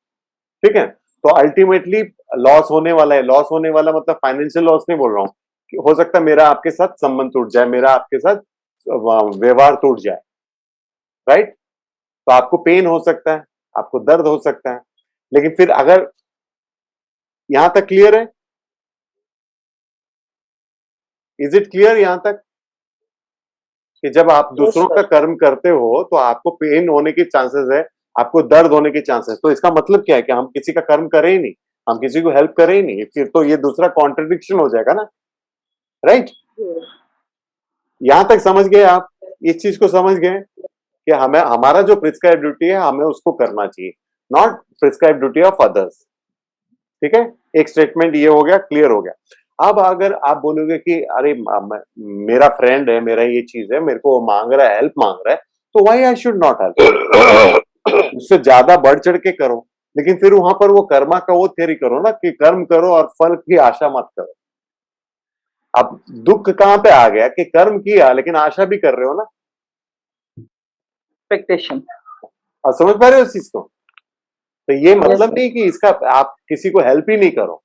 ठीक है? तो अल्टीमेटली लॉस होने वाला है। लॉस होने वाला मतलब फाइनेंशियल लॉस नहीं बोल रहा हूँ कि हो सकता है मेरा आपके साथ संबंध टूट जाए, मेरा आपके साथ व्यवहार टूट जाए, राइट? तो आपको पेन हो सकता है, आपको दर्द हो सकता है, लेकिन फिर अगर यहां तक क्लियर है, इज इट क्लियर यहां तक कि जब आप यस दूसरों का सर। कर्म करते हो तो आपको पेन होने की चांसेस है, आपको दर्द होने की चांसेस, तो इसका मतलब क्या है कि हम किसी का कर्म करें ही नहीं, हम किसी को हेल्प करें ही नहीं, फिर तो ये दूसरा कॉन्ट्रडिक्शन हो जाएगा ना, राइट? यहां तक समझ गए आप? इस चीज को समझ गए कि हमें हमारा जो प्रिस्क्राइब ड्यूटी है हमें उसको करना चाहिए, not prescribe duty of others. ठीक है, एक स्टेटमेंट ये हो गया, क्लियर हो गया। अब अगर आप बोलोगे कि अरे मेरा फ्रेंड है, मेरा ये चीज है, मेरे को मांग रहा है, हेल्प मांग रहा है, तो why I should not help? उससे ज्यादा बढ़ चढ़ के करो, लेकिन फिर वहां पर वो कर्मा का वो थ्योरी करो ना कि कर्म करो और फल की आशा मत करो। अब दुख कहां पे आ गया कि कर्म किया लेकिन आशा भी कर रहे हो ना। एक्सपेक्टेशन। आप समझ पा रहे हो इस चीज को? तो ये यस मतलब सर। नहीं कि इसका आप किसी को हेल्प ही नहीं करो,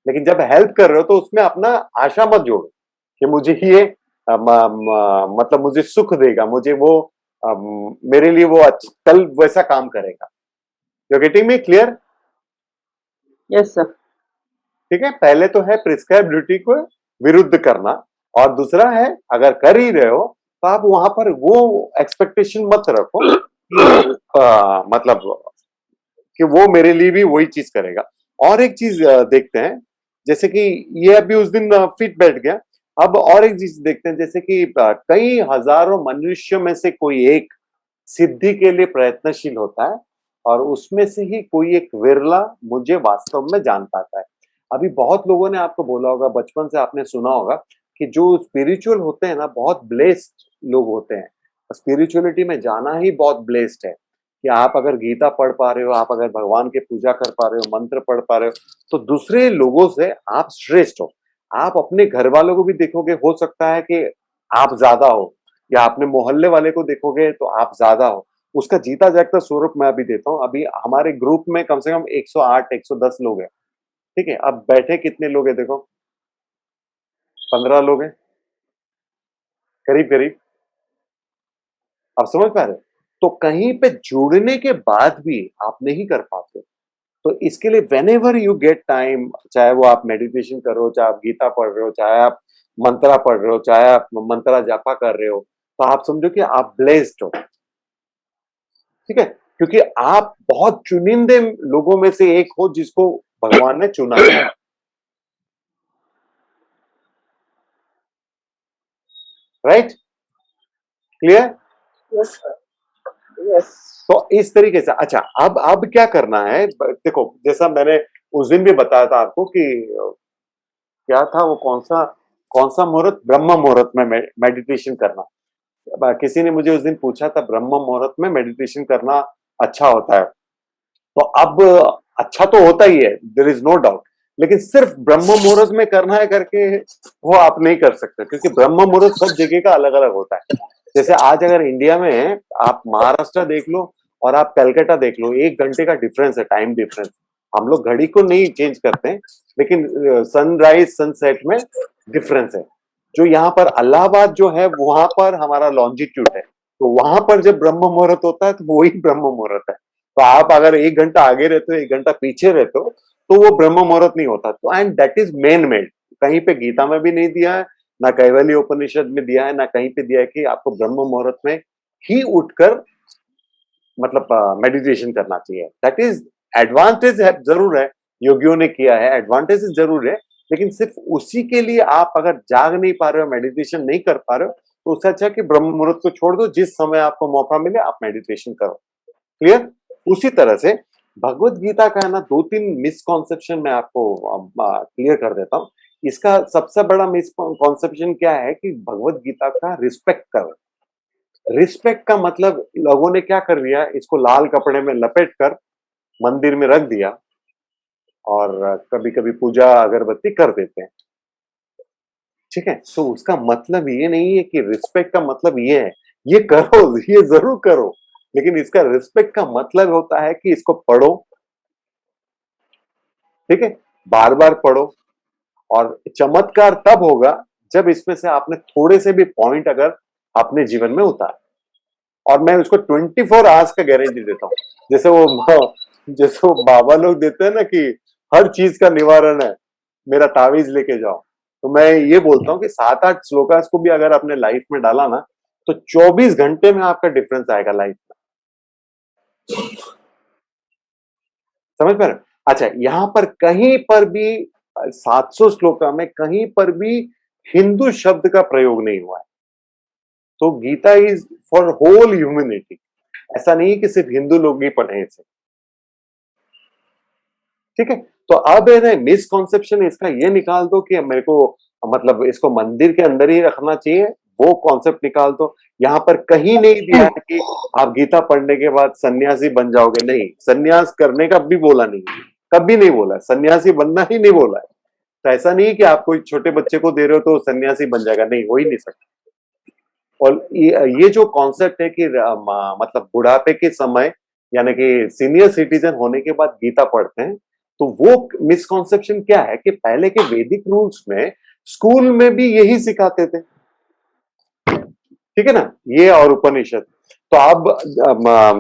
लेकिन जब हेल्प कर रहे हो तो उसमें अपना आशा मत जोड़ो कि मुझे ये मतलब मुझे सुख देगा, मुझे वो मेरे लिए वो कल वैसा काम करेगा। You getting me clear? Yes sir. ठीक है, पहले तो है प्रिस्क्राइब ड्यूटी को विरुद्ध करना, और दूसरा है अगर कर ही रहे हो तो आप वहां पर वो एक्सपेक्टेशन मत रखो कि मतलब कि वो मेरे लिए भी वही चीज करेगा। और एक चीज देखते हैं, जैसे कि ये अभी उस दिन फिट बैठ गया। अब और एक चीज देखते हैं, जैसे कि कई हजारों मनुष्यों में से कोई एक सिद्धि के लिए प्रयत्नशील होता है, और उसमें से ही कोई एक विरला मुझे वास्तव में जान पाता है। अभी बहुत लोगों ने आपको बोला होगा, बचपन से आपने सुना होगा कि जो स्पिरिचुअल होते हैं ना, बहुत ब्लेस्ड लोग होते हैं। स्पिरिचुअलिटी में जाना ही बहुत ब्लेस्ड है कि आप अगर गीता पढ़ पा रहे हो, आप अगर भगवान के पूजा कर पा रहे हो, मंत्र पढ़ पा रहे हो, तो दूसरे लोगों से आप श्रेष्ठ हो। आप अपने घर वालों को भी देखोगे, हो सकता है कि आप ज्यादा हो, या अपने मोहल्ले वाले को देखोगे तो आप ज्यादा हो। उसका जीता जागता स्वरूप मैं अभी देता हूँ। अभी हमारे ग्रुप में कम से कम 108 110 लोग हैं, ठीक है? अब बैठे कितने लोग हैं देखो, 15 लोग हैं करीब करीब। आप समझ पा रहे हो? तो कहीं पे जुड़ने के बाद भी आप नहीं कर पाते। तो इसके लिए when ever you get time, चाहे वो आप मेडिटेशन कर रहे हो, चाहे आप गीता पढ़ रहे हो, चाहे आप मंत्रा पढ़ रहे हो, चाहे आप मंत्रा जापा कर रहे हो, तो आप समझो कि आप ब्लेस्ड हो, ठीक है? क्योंकि आप बहुत चुनिंदे लोगों में से एक हो जिसको भगवान ने चुना है। Right? Clear? Yes sir. Yes. तो इस तरीके से अच्छा, अब क्या करना है, देखो जैसा मैंने उस दिन भी बताया था आपको कि क्या था वो, कौन सा मुहूर्त, ब्रह्म मुहूर्त में मेडिटेशन करना। किसी ने मुझे उस दिन पूछा था, ब्रह्म मुहूर्त में मेडिटेशन करना अच्छा होता है? तो अब अच्छा तो होता ही है, देयर इज नो डाउट, लेकिन सिर्फ ब्रह्म मुहूर्त में करना है करके वो आप नहीं कर सकते, क्योंकि ब्रह्म मुहूर्त सब जगह का अलग अलग होता है। जैसे आज अगर इंडिया में आप महाराष्ट्र देख लो और आप कलकत्ता देख लो, 1 घंटे का डिफरेंस है, टाइम डिफरेंस। हम लोग घड़ी को नहीं चेंज करते हैं, लेकिन सनराइज सनसेट में डिफरेंस है। जो यहाँ पर इलाहाबाद जो है वहां पर हमारा लॉन्जिट्यूड है, तो वहां पर जब ब्रह्म मुहूर्त होता है तो वही ब्रह्म मुहूर्त है। तो आप अगर 1 घंटा आगे रहते हो, 1 घंटा पीछे रहते हो, तो वो ब्रह्म मुहूर्त नहीं होता। तो and that is main made, कहीं पे गीता में भी नहीं दिया है, ना कैवल्य उपनिषद में दिया है, ना कहीं पे दिया है कि आपको ब्रह्म मुहूर्त में ही उठकर मतलब मेडिटेशन करना चाहिए। दैट इज एडवांटेज है, जरूर है, योगियों ने किया है, एडवांटेज जरूर है, लेकिन सिर्फ उसी के लिए आप अगर जाग नहीं पा रहे हो, मेडिटेशन नहीं कर पा रहे हो, तो उससे अच्छा कि ब्रह्म मुहूर्त को छोड़ दो, जिस समय आपको मौका मिले आप मेडिटेशन करो। क्लियर? उसी तरह से भगवत गीता का है ना, 2-3 मिसकॉन्सेप्शन मैं आपको क्लियर कर देता हूँ। इसका सबसे बड़ा मिसकॉन्सेप्शन क्या है कि भगवत गीता का रिस्पेक्ट करो। रिस्पेक्ट का मतलब लोगों ने क्या कर लिया, इसको लाल कपड़े में लपेट कर मंदिर में रख दिया, और कभी कभी पूजा अगरबत्ती कर देते हैं। ठीक है? तो उसका मतलब ये नहीं है कि रिस्पेक्ट का मतलब ये है, ये करो, ये ज़रूर करो, लेकिन इसका रिस्पेक्ट का मतलब होता है कि इसको पढ़ो, ठीक है? बार-बार पढ़ो और चमत्कार तब होगा जब इसमें से आपने थोड़े से भी पॉइंट अगर अपने जीवन में उतारे और मैं उसको 24 आवर्स का गारंटी देता हूँ। जैसे वो बाबा लोग देते हैं ना कि हर चीज़ का निवारण है, मेरा तावीज़ लेके जाओ। तो मैं ये बोलता हूँ कि 7-8 श्लोकास को भी अगर आपने लाइफ में डाला ना, तो 24 घंटे में आपका डिफरेंस आएगा लाइफ में। समझ पा रहे हो? अच्छा, यहाँ पर कहीं पर भी 700 श्लोका में कहीं पर भी हिंदू शब्द का प्रयोग नहीं हुआ है। तो Gita is for whole humanity. ऐसा नहीं है कि सिर्फ हिंदू लोग ही पढ़े इसे, ठीक है? तो अब है ना मिसकॉन्सेप्शन इसका ये निकाल दो कि मेरे को मतलब इसको मंदिर के अंदर ही रखना चाहिए, वो कॉन्सेप्ट निकाल दो। यहाँ पर कहीं नहीं दिया है कि आप गीता पढ़ने के बाद सन्यासी बन जाओगे, नहीं, सन्यास करने का भी बोला नहीं, कभी नहीं बोला, सन्यासी बनना ही नहीं बोला है। तो ऐसा नहीं है कि आप कोई छोटे बच्चे को दे रहे हो तो सन्यासी बन जाएगा, नहीं, हो ही नहीं सकता। और ये जो कॉन्सेप्ट है कि मतलब बुढ़ापे के समय यानी कि सीनियर सिटीजन होने के बाद गीता पढ़ते हैं, तो वो मिसकॉन्सेप्शन क्या है कि पहले के वैदिक रूल्स में स्कूल में भी यही सिखाते थे, ठीक है ना? ये और उपनिषद। तो अब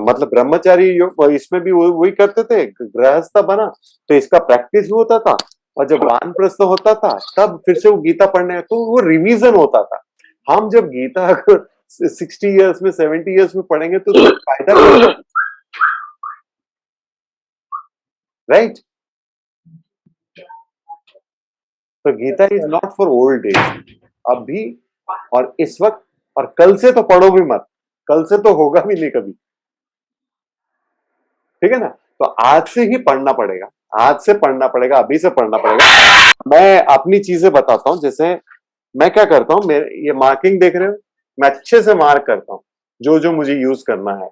मतलब ब्रह्मचारी इसमें भी वही करते थे, गृहस्थ बना तो इसका प्रैक्टिस भी होता था और जब वानप्रस्थ होता था तब फिर से वो गीता पढ़ने, तो वो रिवीजन होता था। हम जब गीता अगर 60 इयर्स में 70 इयर्स में पढ़ेंगे तो उसका फायदा क्या, राइट? तो Gita is not for old age, अभी और इस वक्त, और कल से तो पढ़ो भी मत, कल से तो होगा भी नहीं कभी, ठीक है ना? तो आज से ही पढ़ना पड़ेगा, आज से पढ़ना पड़ेगा, अभी से पढ़ना पड़ेगा। मैं अपनी चीजें बताता हूँ, जैसे मैं क्या करता हूँ, मेरे ये मार्किंग देख रहे हो, मैं अच्छे से मार्क करता हूँ जो जो मुझे यूज करना है।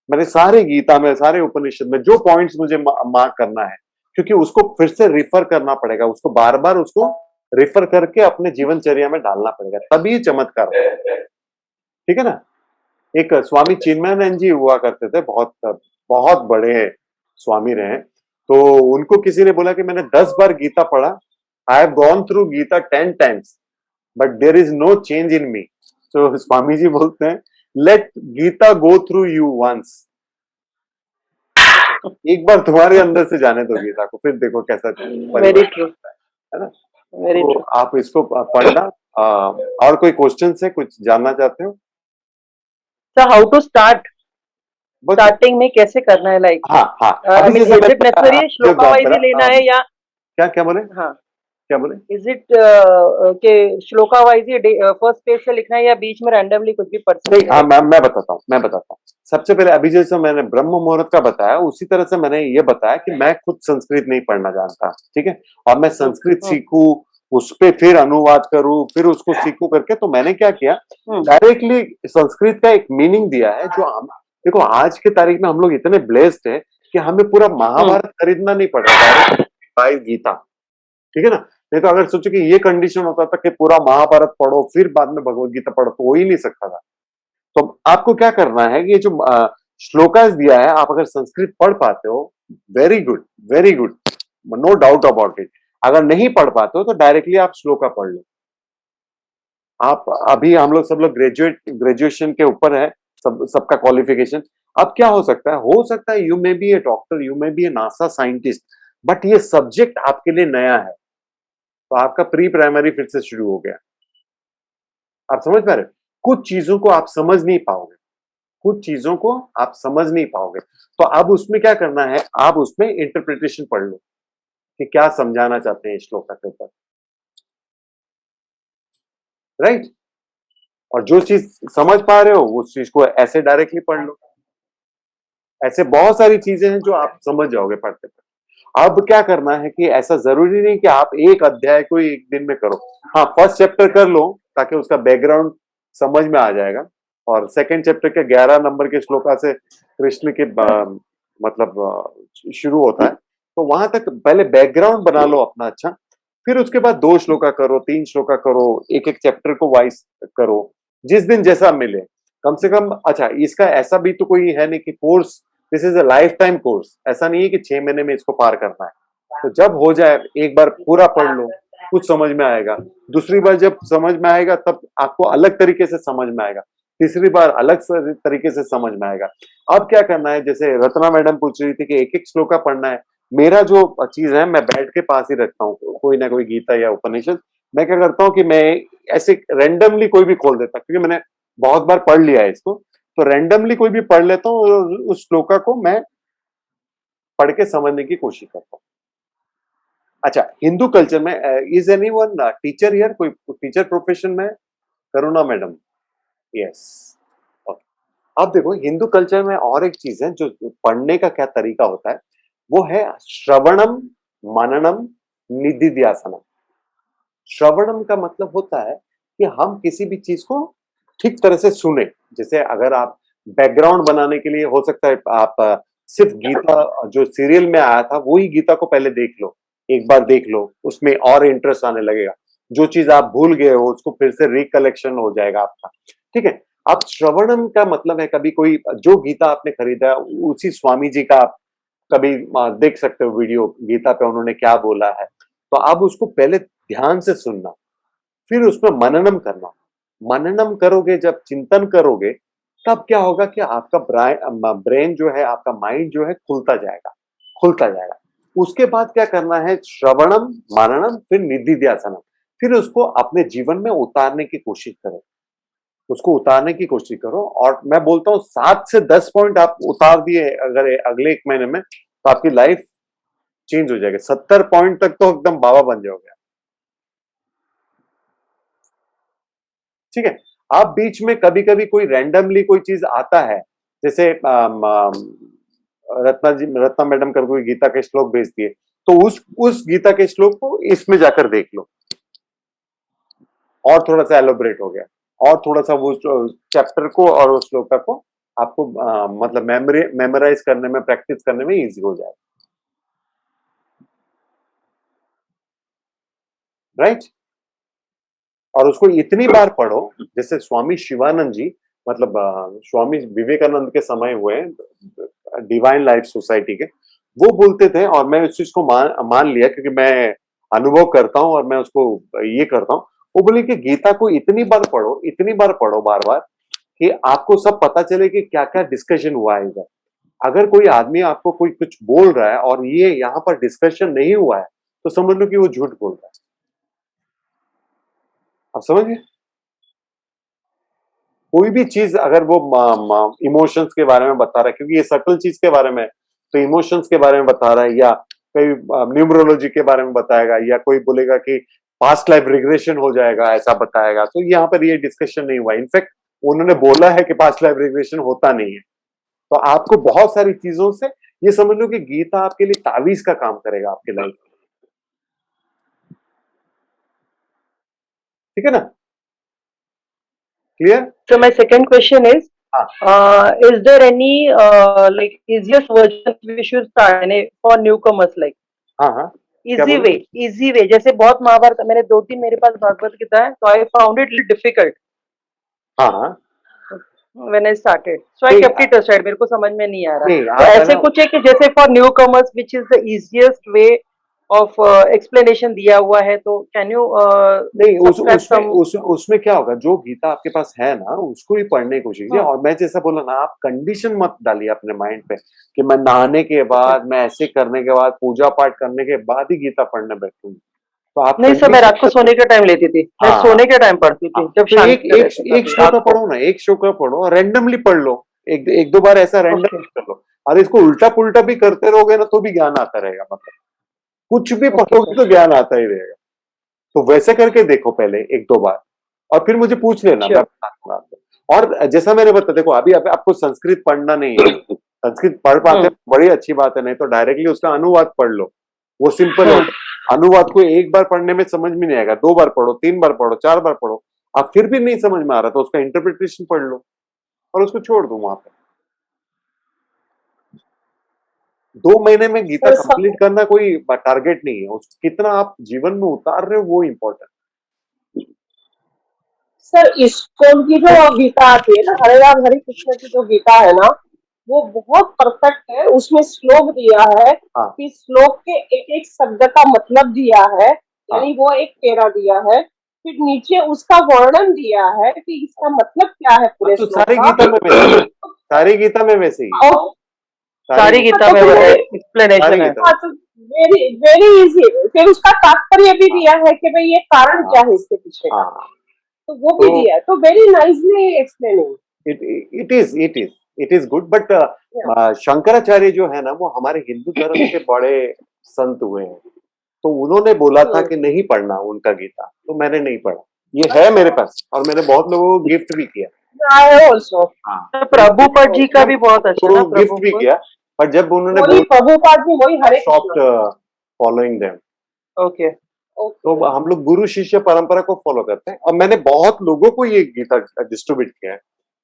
मैंने सारे गीता में, सारे उपनिषद में जो पॉइंट्स मुझे मार्क करना है, क्योंकि उसको फिर से रिफर करना पड़ेगा, उसको बार बार उसको रिफर करके अपने जीवनचर्या में डालना पड़ेगा, तभी चमत्कार होगा, ठीक है ना? एक स्वामी चिन्मयानंद जी हुआ करते थे, बहुत बहुत बड़े स्वामी रहे। तो उनको किसी ने बोला कि मैंने 10 बार गीता पढ़ा, I have gone through Gita 10 times but there is no change in me. तो स्वामी जी बोलते हैं, let Gita go through you once, एक बार तुम्हारे अंदर से जाने दो गीता को, फिर देखो कैसा वेरी ट्रू, है ना? वेरी तो ट्रू। आप इसको पढ़ना। और कोई क्वेश्चन है, कुछ जानना चाहते हो? सो हाउ टू स्टार्ट, बस स्टार्टिंग में कैसे करना है, लाइक हाँ हाँ, आई अभी मीन जैसे इज मैं इट नेसेसरी श्लोका वाइज ही लेना है या क्या क्या बोले, हाँ, क्या बोले? इज इट के श्लोका वाइज ही फर्स्ट पेज से लिखना है या बीच में रैंडमली कुछ भी पढ़ नहीं, सकते हाँ, हैं? मैं बताता हूँ, मैं बताता हूँ। सबसे पहले अभी जैसे मैंने ब्रह्म मुहूर्त का बताया, उसी तरह से मैंने ये बताया कि मैं खुद संस्कृत नहीं पढ़ना जानता, ठीक है? और मैं संस्कृत हम्म, सीखूं, उस पे फिर अनुवाद करूं, फिर उसको सीखूं करके, तो मैंने क्या किया, हम्म, डायरेक्टली संस्कृत का एक मीनिंग दिया है जो हम देखो, आज के तारीख में हम लोग इतने ब्लेस्ड हैं कि हमें पूरा महाभारत खरीदना नहीं पड़ रहा, डायरेक्ट बाय गीता, ठीक है ना? नहीं तो अगर सोचो कि ये कंडीशन होता था कि पूरा महाभारत पढ़ो फिर बाद में भगवत गीता पढ़ो, तो हो ही नहीं सकता था। तो आपको क्या करना है, ये जो श्लोकास दिया है, आप अगर संस्कृत पढ़ पाते हो, very good, very good, no doubt about it. अगर नहीं पढ़ पाते हो तो डायरेक्टली आप श्लोका पढ़ लो। आप अभी हम लोग सब लोग ग्रेजुएशन के ऊपर है, सबका क्वालिफिकेशन। अब क्या हो सकता है you may be A doctor, you may be A NASA scientist, but ये सब्जेक्ट आपके लिए नया है, तो आपका प्री प्राइमरी फिर से शुरू हो गया। आप समझ पा रहे हो? कुछ चीजों को आप समझ नहीं पाओगे, कुछ चीजों को आप समझ नहीं पाओगे, तो अब उसमें क्या करना है, आप उसमें इंटरप्रिटेशन पढ़ लो कि क्या समझाना चाहते हैं इस श्लोक के ऊपर, राइट? और जो चीज समझ पा रहे हो उस चीज को ऐसे डायरेक्टली पढ़ लो। ऐसे बहुत सारी चीजें हैं जो आप समझ जाओगे पढ़ते पढ़ते। अब क्या करना है कि ऐसा जरूरी नहीं कि आप एक अध्याय को एक दिन में करो, हाँ, फर्स्ट चैप्टर कर लो ताकि उसका बैकग्राउंड समझ में आ जाएगा, और सेकंड चैप्टर के 11 नंबर के श्लोका से कृष्ण के मतलब शुरू होता है, तो वहां तक पहले बैकग्राउंड बना लो अपना अच्छा, फिर उसके बाद 2 श्लोका करो, 3 श्लोका करो, एक-एक चैप्टर को वाइज़ करो, जिस दिन जैसा मिले। कम से कम अच्छा इसका ऐसा भी तो कोई है नहीं कि course this is a life time course, ऐसा नहीं है कि 6 महीने में इसको पार करना है। तो जब हो जाए, एक बार पूरा पढ़ लो, कुछ समझ में आएगा। दूसरी बार जब समझ में आएगा तब आपको अलग तरीके से समझ में आएगा। तीसरी बार अलग तरीके से समझ में आएगा। अब क्या करना है, जैसे रत्ना मैडम पूछ रही थी कि एक-एक श्लोका पढ़ना है। मेरा जो चीज़ है, मैं बेड के पास ही रखता हूँ, कोई ना कोई गीता या उपनिषद। मैं क्या करता हूँ कि मैं ऐसे रैंडमली कोई भी खोल देता हूँ, क्योंकि मैंने बहुत बार पढ़ लिया है इसको, तो रैंडमली कोई भी पढ़ लेता हूँ और उस श्लोका को मैं पढ़ के समझने की कोशिश करता हूँ। अच्छा, हिंदू कल्चर में इज एनीवन टीचर हियर, कोई टीचर प्रोफेशन में? करुणा मैडम, यस। अब देखो हिंदू कल्चर में और एक चीज है जो पढ़ने का क्या तरीका होता है, वो है श्रवणम, मननम, निदिध्यासनम। श्रवणम का मतलब होता है कि हम किसी भी चीज को ठीक तरह से सुने। जैसे अगर आप बैकग्राउंड बनाने के लिए, हो सकता है आप सिर्फ गीता जो सीरियल में आया था वही गीता को पहले देख लो, एक बार देख लो, उसमें और इंटरेस्ट आने लगेगा। जो चीज आप भूल गए हो उसको फिर से रिकलेक्शन हो जाएगा आपका, ठीक है। अब श्रवणम का मतलब है कभी कोई जो गीता आपने खरीदा उसी स्वामी जी का आप कभी देख सकते हो वीडियो, गीता पे उन्होंने क्या बोला है, तो आप उसको पहले ध्यान से सुनना, फिर उसमें मननम करना। मननम करोगे, जब चिंतन करोगे, तब क्या होगा कि आपका ब्रेन जो है, आपका माइंड जो है खुलता जाएगा, खुलता जाएगा। उसके बाद क्या करना है, श्रवणम, मननम, फिर निदिध्यासनम। फिर उसको अपने जीवन में उतारने की कोशिश करो, उसको उतारने की कोशिश करो। और मैं बोलता हूँ 7 से 10 पॉइंट आप उतार दिए अगर अगले 1 महीने में, तो आपकी लाइफ चेंज हो जाएगी। 70 पॉइंट तक तो एकदम बाबा बन जाओगे, ठीक है। आप बीच में कभी कभी कोई रैंडमली कोई चीज आता है, जैसे रत्ना मैडम कर कोई गीता के श्लोक भेज दिए, तो उस गीता के श्लोक को इसमें जाकर देख लो, और थोड़ा सा एलोबरेट हो गया, और थोड़ा सा वो चैप्टर को और उस श्लोक को आपको मतलब मेमोराइज करने में, प्रैक्टिस करने में इजी हो जाए, राइट। और उसको इतनी बार पढ़ो, जैसे स्वामी शिवानंद जी, मतलब स्वामी विवेकानंद के समय हुए, डिवाइन लाइफ सोसाइटी के, वो बोलते थे, और मैं उस चीज को मान लिया क्योंकि मैं अनुभव करता हूं और मैं उसको ये करता हूं। वो बोले कि गीता को इतनी बार पढ़ो, इतनी बार पढ़ो, बार बार, कि आपको सब पता चले कि क्या क्या डिस्कशन हुआ है इधर। अगर कोई आदमी आपको कोई कुछ बोल रहा है और ये यहाँ पर डिस्कशन नहीं हुआ है, तो समझ लो कि वो झूठ बोल रहा है। आप समझ गए? कोई भी चीज अगर वो इमोशंस के बारे में बता रहा है, क्योंकि ये सकल चीज के बारे में, तो इमोशंस के बारे में बता रहा है, या कोई न्यूमरोलॉजी के बारे में बताएगा, या कोई बोलेगा कि पास्ट लाइफ रिग्रेशन हो जाएगा, ऐसा बताएगा, तो यहाँ पर ये डिस्कशन नहीं हुआ। इनफैक्ट उन्होंने बोला है कि पास्ट लाइफ रिग्रेशन होता नहीं है। तो आपको बहुत सारी चीजों से ये समझ लो कि गीता आपके लिए तावीज का काम करेगा आपके लाइफ, ठीक है ना? Clear? So my second question is, हाँ is there any like easiest version we should start for newcomers, like हाँ हाँ, क्या easy बोलो? way, easy way? जैसे बहुत महाभारत मैंने 2-3 मेरे पास भागवत गीता है, so I found it little difficult हाँ हाँ, when I started, so I नहीं kept it aside, मेरे को समझ में नहीं आ रहा। नहीं, तो आप है ऐसे ना, कुछ है कि जैसे for newcomers which is the easiest way of explanation दिया हुआ है, तो can you नहीं subscribe उसमें some? उसमें क्या होगा, जो गीता आपके पास है ना उसको ही पढ़ने की कोशिश कीजिए। और मैं जैसा बोला ना, आप कंडीशन मत डालिए अपने माइंड पे कि मैं नहाने के बाद, मैं ऐसे करने के बाद, पूजा पाठ करने के बाद ही गीता पढ़ने बैठूंगी। तो आप नहीं सर, मैं रात को कंडीशन, सोने के टाइम लेती थी, मैं हाँ सोने के टाइम पढ़ती थी जब तो एक शांति एक रहता था एक तो श्लोक रात को। पढ़ो ना, एक श्लोक पढ़ो, रैंडमली पढ़ लो, एक दो बार ऐसा ओके रैंडमली कर लो। और इसको उल्टा पुल्टा भी करते रहोगे ना तो भी ज्ञान आता रहेगा, मतलब कुछ भी ओके पढ़ोगे सर, तो ज्ञान आता ही रहेगा। तो वैसे करके देखो पहले 1-2 बार, और फिर मुझे पूछ लेना, मैं श्योर। बता दूंगा आपको। और जैसा मैंने बताया, देखो अभी आपको संस्कृत पढ़ना नहीं है, संस्कृत पढ़ पाते हो, बड़ी अच्छी बात है, नहीं तो डायरेक्टली उसका अनुवाद पढ़ लो, वो सिंपल होता है। अनुवाद को एक बार पढ़ने में समझ में नहीं आएगा, 2 बार पढ़ो, 3 बार पढ़ो, 4 बार पढ़ो। अब फिर भी नहीं समझ में आ रहा तो उसका इंटरप्रिटेशन पढ़ लो और उसको छोड़ दो वहां पे। 2 महीने में गीता सर कंप्लीट करना कोई टारगेट नहीं है, कितना आप जीवन में उतार रहे हो वो इम्पोर्टेंट। सर इस्कॉन की जो गीता आती है ना, हरे राम हरे कृष्ण की जो गीता है ना, वो बहुत परफेक्ट है। उसमें श्लोक दिया है हाँ कि श्लोक के एक एक शब्द का मतलब दिया है, हाँ यानी वो एक पेरा दिया है, फिर नीचे उसका वर्णन दिया है कि इसका मतलब क्या है पूरे तो श्लोक सारी का। गीता में वैसे ही है, सारी गीता में वैसे ही है, और सारी गीता गीता तो में फिर सारी एक्सप्लेनेशन है। गीता हाँ, में। तो वेरी वेरी इजी। फिर उसका तात्पर्य भी हाँ दिया है कि भाई ये कारण हाँ क्या है इसके पीछे का, हाँ तो वो भी तो दिया है। तो very nicely explaining. It it is good, but Shankaracharya जो है ना वो हमारे हिंदू धर्म के बड़े संत हुए हैं, तो उन्होंने बोला था कि नहीं पढ़ना उनका गीता, तो मैंने नहीं पढ़ा। ये है मेरे पास और मैंने बहुत लोगों को गिफ्ट भी किया। I also. हाँ तो प्रभुपद जी का भी बहुत अच्छा है ना, गिफ्ट भी प्रभुपद। किया, पर जब उन्होंने वही प्रभुपाद जी, वही Hare stopped Krishna. Following them. Okay. तो ओके। हम लोग गुरु शिष्य परंपरा को फॉलो करते हैं, और मैंने बहुत लोगों को ये गीता डिस्ट्रीब्यूट किया है।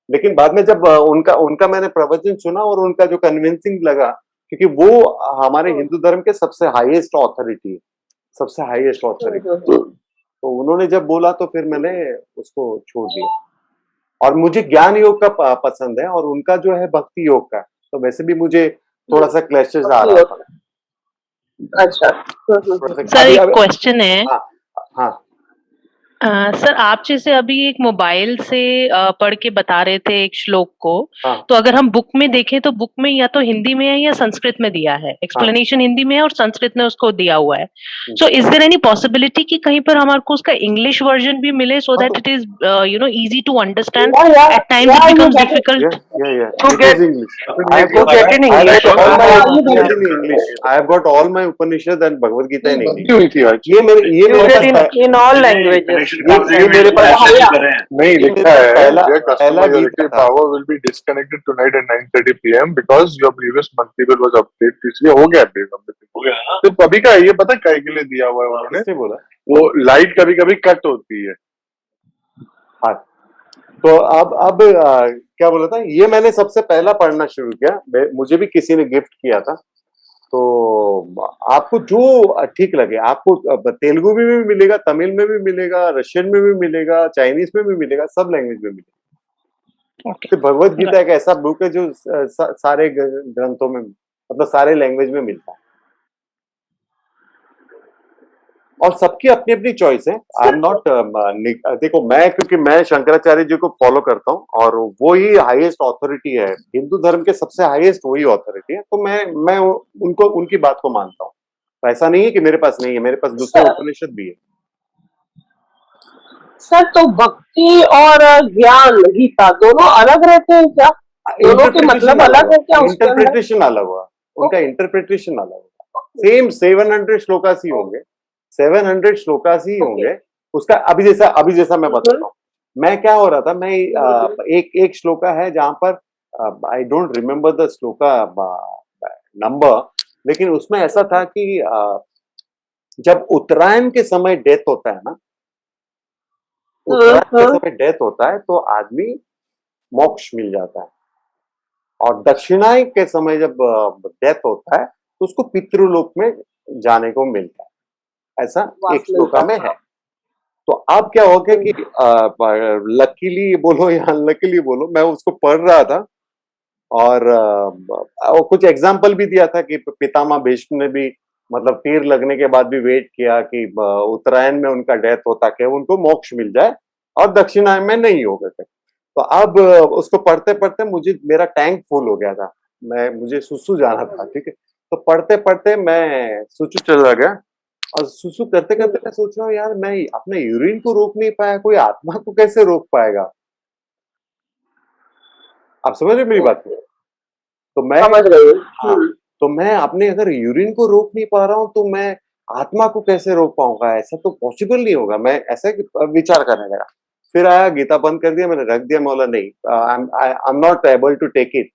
लेकिन बाद में जब उनका उनका मैंने प्रवचन सुना और उनका जो कन्विंसिंग लगा, क्योंकि वो हमारे हिंदू धर्म के सबसे हाईएस्ट ऑथोरिटी है, सबसे हाईएस्ट ऑथोरिटी, तो उन्होंने जब बोला तो फिर मैंने उसको छोड़ दिया। और मुझे ज्ञान योग का पसंद है, और उनका जो है भक्ति योग का, तो वैसे भी मुझे थोड़ा सा क्लैशेस आ रहा था, अच्छा। थोड़ा सा सर अभी एक अभी। क्वेश्चन है। हाँ हाँ सर आप जैसे अभी एक मोबाइल से पढ़ के बता रहे थे एक श्लोक को, हाँ तो अगर हम बुक में देखें तो बुक में या तो हिंदी में है या संस्कृत में दिया है, एक्सप्लेनेशन हिंदी में है और संस्कृत में उसको दिया हुआ है। So is there any possibility कि कहीं पर हमारे को उसका इंग्लिश वर्जन भी मिले, so that it is easy to understand? At times it becomes difficult To it get is English. to get in I have English got all my also. Upanishads in English. I have got all my Upanishads and Bhagavad Gita in English. हुई थी आज। ये मेरे You get in pass all languages. ये मेरे पास नहीं ये लिखा मेरे है, पहला dear पहला customer, your गीता electric था। power will be disconnected tonight at 9:30 p.m. because your previous monthly bill was updated, तो इसलिए हो गया अपडेट। हो गया ना? तो अभी का ये पता काय के लिए दिया हुआ है उन्होंने? किसने बोला? वो लाइट कभी कभी कट होती है। हाँ, तो अब क्या बोला था, ये मैंने सबसे पहला पढ़ना शुरू किया, मुझे भी किसी ने गिफ्ट किया था। तो आपको जो ठीक लगे, आपको तेलुगु में भी मिलेगा, तमिल में भी मिलेगा, रशियन में भी मिलेगा, चाइनीज में भी मिलेगा, सब लैंग्वेज में मिलेगा। तो भगवत गीता एक ऐसा बुक है जो सारे ग्रंथों में, मतलब सारे लैंग्वेज में मिलता है, और सबकी अपनी अपनी चॉइस है। आई एम नॉट देखो, मैं क्योंकि मैं शंकराचार्य जी को फॉलो करता हूँ, और वो ही हाईएस्ट ऑथोरिटी है हिंदू धर्म के, सबसे हाईएस्ट वही ऑथोरिटी है, तो मैं उनको उनकी बात को मानता हूँ। तो ऐसा नहीं है कि मेरे पास नहीं है, मेरे पास दूसरे उपनिषद भी है। सर तो भक्ति और ज्ञान गीता दोनों अलग रहते हैं क्या? दोनों के मतलब अलग है क्या उसके अंदर? इंटरप्रिटेशन अलग हुआ, उनका इंटरप्रिटेशन अलग हुआ। सेम 700 श्लोकास ही होंगे, 700 श्लोकास ही होंगे। उसका अभी जैसा मैं बताता हूँ, मैं क्या हो रहा था, मैं एक श्लोका है जहां पर I don't remember the shloka number, लेकिन उसमें ऐसा था कि जब उत्तरायण के समय डेथ होता है ना, उत्तरायण के समय डेथ होता है तो आदमी मोक्ष मिल जाता है, और दक्षिणायन के समय जब डेथ होता है तो उसको पितृलोक में जाने को मिलता है, ऐसा एक श्लोका में है। तो अब क्या हो गया कि लकीली बोलो या अनलकीली बोलो, मैं उसको पढ़ रहा था, और कुछ एग्जाम्पल भी दिया था कि पितामह भीष्म ने भी, मतलब तीर लगने के बाद भी वेट किया कि उत्तरायण में उनका डेथ होता कि उनको मोक्ष मिल जाए, और दक्षिणायन में नहीं हो गए थे। तो अब उसको पढ़ते पढ़ते मेरा टैंक फुल हो गया था, मुझे सुसु जाना था, ठीक है। तो पढ़ते पढ़ते मैं सुसु चला गया, और सुसु करते करते मैं सोच रहा हूँ, यार मैं अपने यूरिन को रोक नहीं पाया, कोई आत्मा को कैसे रोक पाएगा? आप समझ रहे मेरी बात को? तो मैं समझ रही हूँ। हाँ, तो मैं अपने अगर यूरिन को रोक नहीं पा रहा हूँ तो मैं आत्मा को कैसे रोक पाऊंगा? ऐसा तो पॉसिबल नहीं होगा। मैं ऐसा विचार करने लगा, फिर आया, गीता बंद कर दिया, मैंने रख दिया, मैं बोला नहीं, I am not able to take it.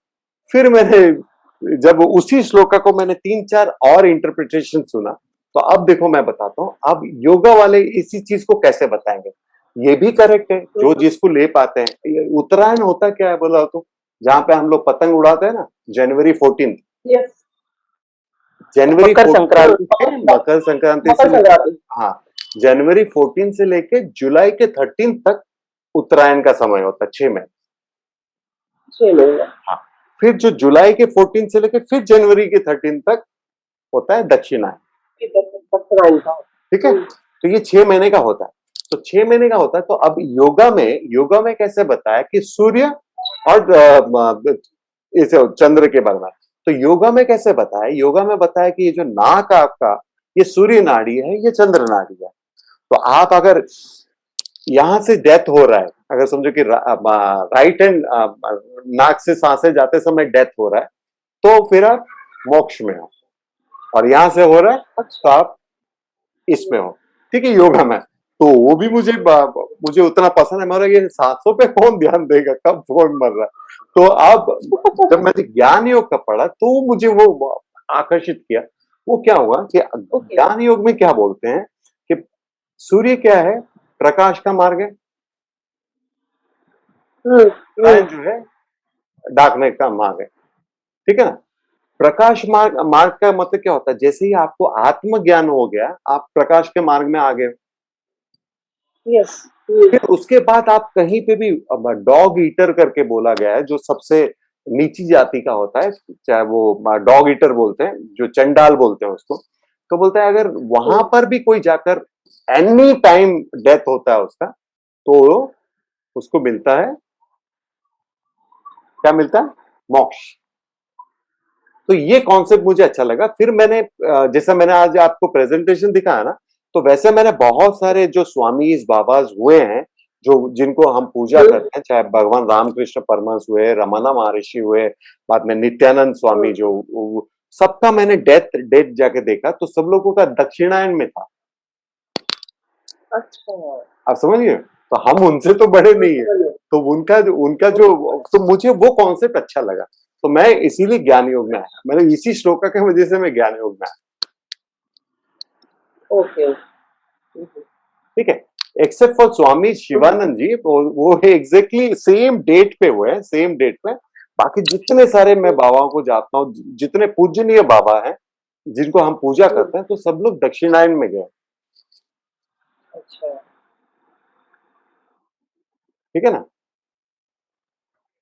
फिर मैंने जब उसी श्लोका को मैंने 3-4 और इंटरप्रिटेशन सुना, तो अब देखो मैं बताता हूँ, अब योगा वाले इसी चीज को कैसे बताएंगे। ये भी करेक्ट है, जो जिसको ले पाते हैं। उत्तरायण होता क्या है बोला तो, जहाँ पे हम लोग पतंग उड़ाते हैं ना, जनवरी 14, यस जनवरी मकर 14 संक्रांति। से मकर संक्रांति मकर से संक्रांति। हाँ, जनवरी 14 से लेके जुलाई के 13 तक उत्तरायण का समय होता है, 6 महीने। 6 महीने। हाँ, फिर जो जुलाई के 14 से लेके फिर जनवरी के 13 तक होता है दक्षिणायन। दक्षिणायन का। ठीक है, तो ये 6 महीने का होता है। तो 6 महीने का होता है। तो अब योगा में कैसे बताया कि सूर्य और इसे चंद्र के बारे में। तो योगा में कैसे बताया? योगा में बताया कि ये जो नाक आपका, ये सूर्य नाड़ी है, ये चंद्र नाड़ी है। तो आप अगर यहां से डेथ हो रहा है, अगर समझो कि राइट हैंड नाक से सांसें जाते समय डेथ हो रहा है, तो फिर आप मोक्ष में हो। और यहां से हो रहा है तो आप इसमें हो। ठीक है, योगा में। तो वो भी मुझे उतना पसंद है। मगर ये सांसों पे कौन ध्यान देगा, कब कौन मर रहा है। तो अब जब मैंने ज्ञान योग का पढ़ा तो मुझे वो आकर्षित किया। वो क्या हुआ कि ज्ञान योग में क्या बोलते हैं कि सूर्य क्या है? प्रकाश का मार्ग है। जो है डार्कनेस का मार्ग है। ठीक है ना? प्रकाश मार्ग का मतलब क्या होता है? जैसे ही आपको आत्मज्ञान हो गया, आप प्रकाश के मार्ग में आ गए। यस। फिर उसके बाद आप कहीं पे भी डॉग ईटर करके बोला गया है, जो सबसे नीची जाति का होता है, चाहे वो डॉग ईटर बोलते हैं, जो चंडाल बोलते हैं उसको। तो बोलते हैं अगर वहां पर भी कोई जाकर एनी टाइम डेथ होता है उसका, तो उसको मिलता है, क्या मिलता है? मोक्ष। तो ये कॉन्सेप्ट मुझे अच्छा लगा। फिर मैंने जैसा मैंने आज आपको प्रेजेंटेशन दिखाया ना, तो वैसे मैंने बहुत सारे जो स्वामीज बाबाज हुए हैं, जो जिनको हम पूजा करते हैं, चाहे भगवान रामकृष्ण परमहंस हुए, रमना महर्षि हुए, बाद में नित्यानंद स्वामी, जो सबका मैंने डेट जाके देखा, तो सब लोगों का दक्षिणायन में था। अच्छा। आप समझिए, तो हम उनसे तो बड़े नहीं है। तो उनका जो तो मुझे वो कॉन्सेप्ट अच्छा लगा। तो मैं इसीलिए ज्ञान योग में आया। मैंने इसी श्लोका की वजह से मैं ज्ञान योग में आया। ओके। ठीक है, एक्सेप्ट फॉर स्वामी शिवानंद जी, वो एग्जैक्टली सेम डेट पे हुए हैं, सेम डेट पे। बाकी जितने सारे मैं बाबाओं को जानता हूँ, जितने पूजनीय बाबा हैं, जिनको हम पूजा करते हैं, तो सब लोग दक्षिणायन में गए। अच्छा। ठीक है ना?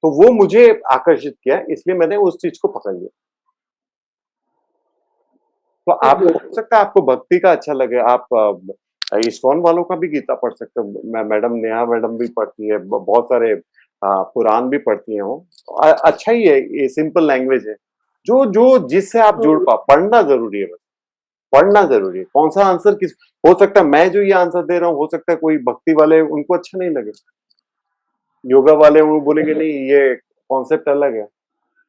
तो वो मुझे आकर्षित किया, इसलिए मैंने उस चीज को पकड़ लिया। तो आप हो सकता है आपको भक्ति का अच्छा लगे, आप इस्कॉन वालों का भी गीता पढ़ सकते हो। मैडम नेहा मैडम भी पढ़ती है, बहुत सारे पुराण भी पढ़ती हैं वो। अच्छा ही है, ये सिंपल लैंग्वेज है। जो जो जिससे आप जुड़ पढ़ना जरूरी है। बस पढ़ना जरूरी है। कौन सा आंसर किस, हो सकता है मैं जो ये आंसर दे रहा हूँ, हो सकता है कोई भक्ति वाले उनको अच्छा नहीं लगे, योगा वाले वो बोलेंगे नहीं ये कॉन्सेप्ट अलग है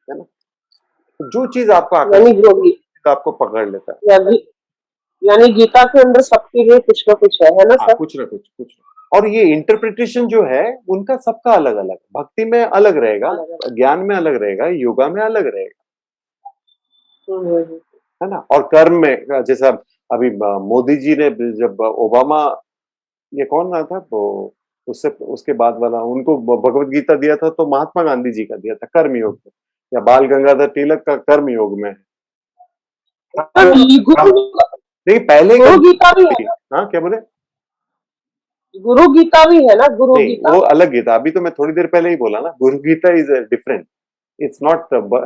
ना? जो चीज आपको आकर्षित आपको पकड़ लेता है। यानी गीता के अंदर सबके लिए कुछ ना कुछ है ना सर? कुछ ना कुछ। और ये इंटरप्रिटेशन जो है उनका सबका अलग अलग, भक्ति में अलग रहेगा, ज्ञान में अलग रहेगा, योगा में अलग रहेगा, है ना? और कर्म में, जैसा अभी मोदी जी ने जब ओबामा, ये कौन रहा था वो, उससे उसके बाद वाला, उनको भगवत गीता दिया था, तो महात्मा गांधी जी का दिया था कर्म योग में, या बाल गंगाधर तिलक का कर्म योग में है। नहीं, पहले गुरु गीता भी है। हाँ, क्या बोले? गुरु गीता भी है ना? गुरु गीता वो अलग गीता। अभी तो मैं थोड़ी देर पहले ही बोला ना, Guru Gita is different, it's not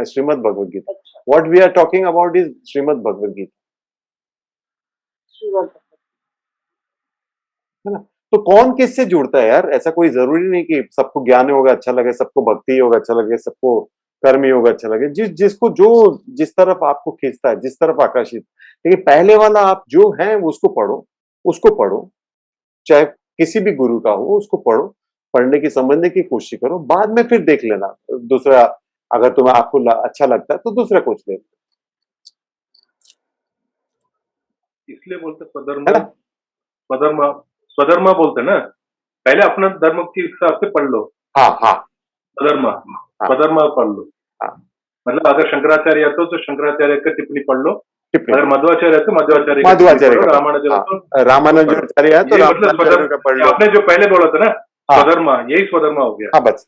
Shrimad Bhagwat Gita. What we are talking about is Shrimad Bhagwat Gita, है ना? तो कौन किससे जुड़ता है यार? ऐसा कोई जरूरी नहीं कि सबको ज्ञान योग अच्छा लगे, सबको भक्ति योग अच्छा लगे, सबको कर्म योग अच्छा लगे। जिसको जो जिस तरफ आपको खींचता है, जिस तरफ आकर्षित। लेकिन पहले वाला आप जो है उसको पढ़ो, चाहे किसी भी गुरु का हो, उसको पढ़ो, पढ़ने की समझने की कोशिश करो। बाद में फिर देख लेना दूसरा, अगर तुम्हें आपको अच्छा लगता है तो दूसरा कुछ ले। इसलिए बोलते स्वधर्मा बोलते ना, पहले अपना धर्म के हिसाब से पढ़ लो। हाँ। स्वधर्मा पढ़ लो। मतलब अगर शंकराचार्य तो शंकराचार्य का टिप्पणी पढ़ लो, अगर मध्वाचार्य तो मध्वाचार्य, रामानुजाचार्य है तो रामानुजाचार्य का पढ़ लो। आपने जो पहले बोला था ना स्वधर्मा, यही स्वधर्मा हो गया। हाँ, बस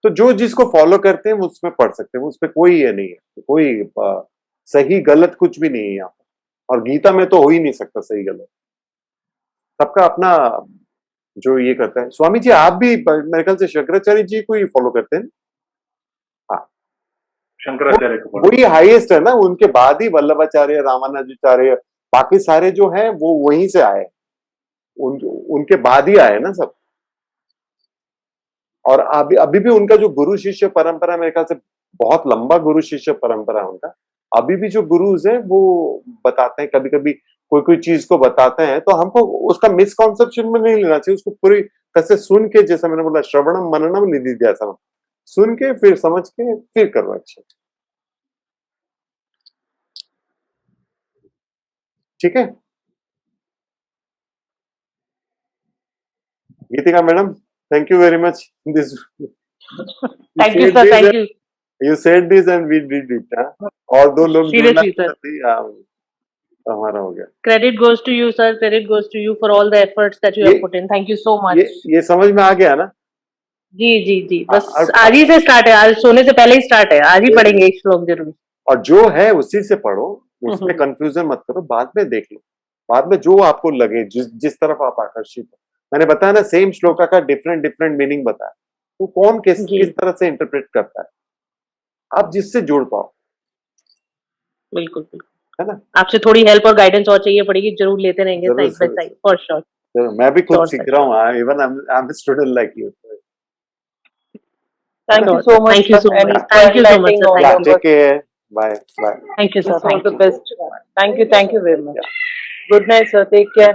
तो जो जिसको फॉलो करते हैं वो उसमें पढ़ सकते हैं, उसमें कोई ये नहीं है, कोई सही गलत कुछ भी नहीं है यहाँ पर। और गीता में तो हो ही नहीं सकता सही गलत, सबका अपना जो ये करता है। स्वामी जी आप भी मेरे ख्याल से शंकराचार्य जी को ही फॉलो करते हैं। हाँ, शंकराचार्य को वही हाईएस्ट है ना, उनके बाद ही वल्लभाचार्य, रामानुजाचार्य, बाकी सारे जो हैं वो वहीं से आए, उनके बाद ही आए ना सब। और अभी भी उनका जो गुरु शिष्य परंपरा मेरे ख्याल से बहुत लंबा गुरु शिष्य परंपरा है उनका। अभी भी जो गुरुज हैं वो बताते हैं, कभी कभी कोई चीज को बताते हैं तो हमको उसका मिसकॉन्सेप्शन में नहीं लेना चाहिए, उसको पूरी तरह से सुन के, जैसा मैंने बोला श्रवणम मननम निधिध्यासनम, सुन के फिर समझ के फिर करो। अच्छा ठीक है Geetika madam, thank you very much. This thank you sir, thank you. You said this and we did it, हाँ? और दो लोग Seriously, sir. हमारा हो गया। Credit goes to you, sir. Credit goes to you for all the efforts that you have put in. Thank you so much. ये समझ में आ गया ना? जी जी जी, बस आज ही से स्टार्ट है, आज सोने से पहले ही स्टार्ट है, आज ही पढ़ेंगे एक श्लोक जरूर। और जो है उसी से पढ़ो, उसमें कंफ्यूजन मत करो, बाद में देख लो, बाद में जो आपको लगे, जिस तरफ आप आकर्षित हो। मैंने बताया ना, सेम श्लोका का डिफरेंट मीनिंग बताया, तो कौन किस तरह से इंटरप्रेट करता है, आप जिससे जुड़ पाओ। बिल्कुल बिल्कुल, है ना? आपसे थोड़ी हेल्प और गाइडेंस और चाहिए पड़ेगी, जरूर लेते रहेंगे side by side for sure. मैं भी खुद सीख रहा हूँ, even I am student like you. Thank you so much. Thank you so and much. Thank you so much, sir. Yeah, take care. Bye. Bye. Thank you, sir. all Thank the you. best. Thank you very much. Good night, sir. Take care.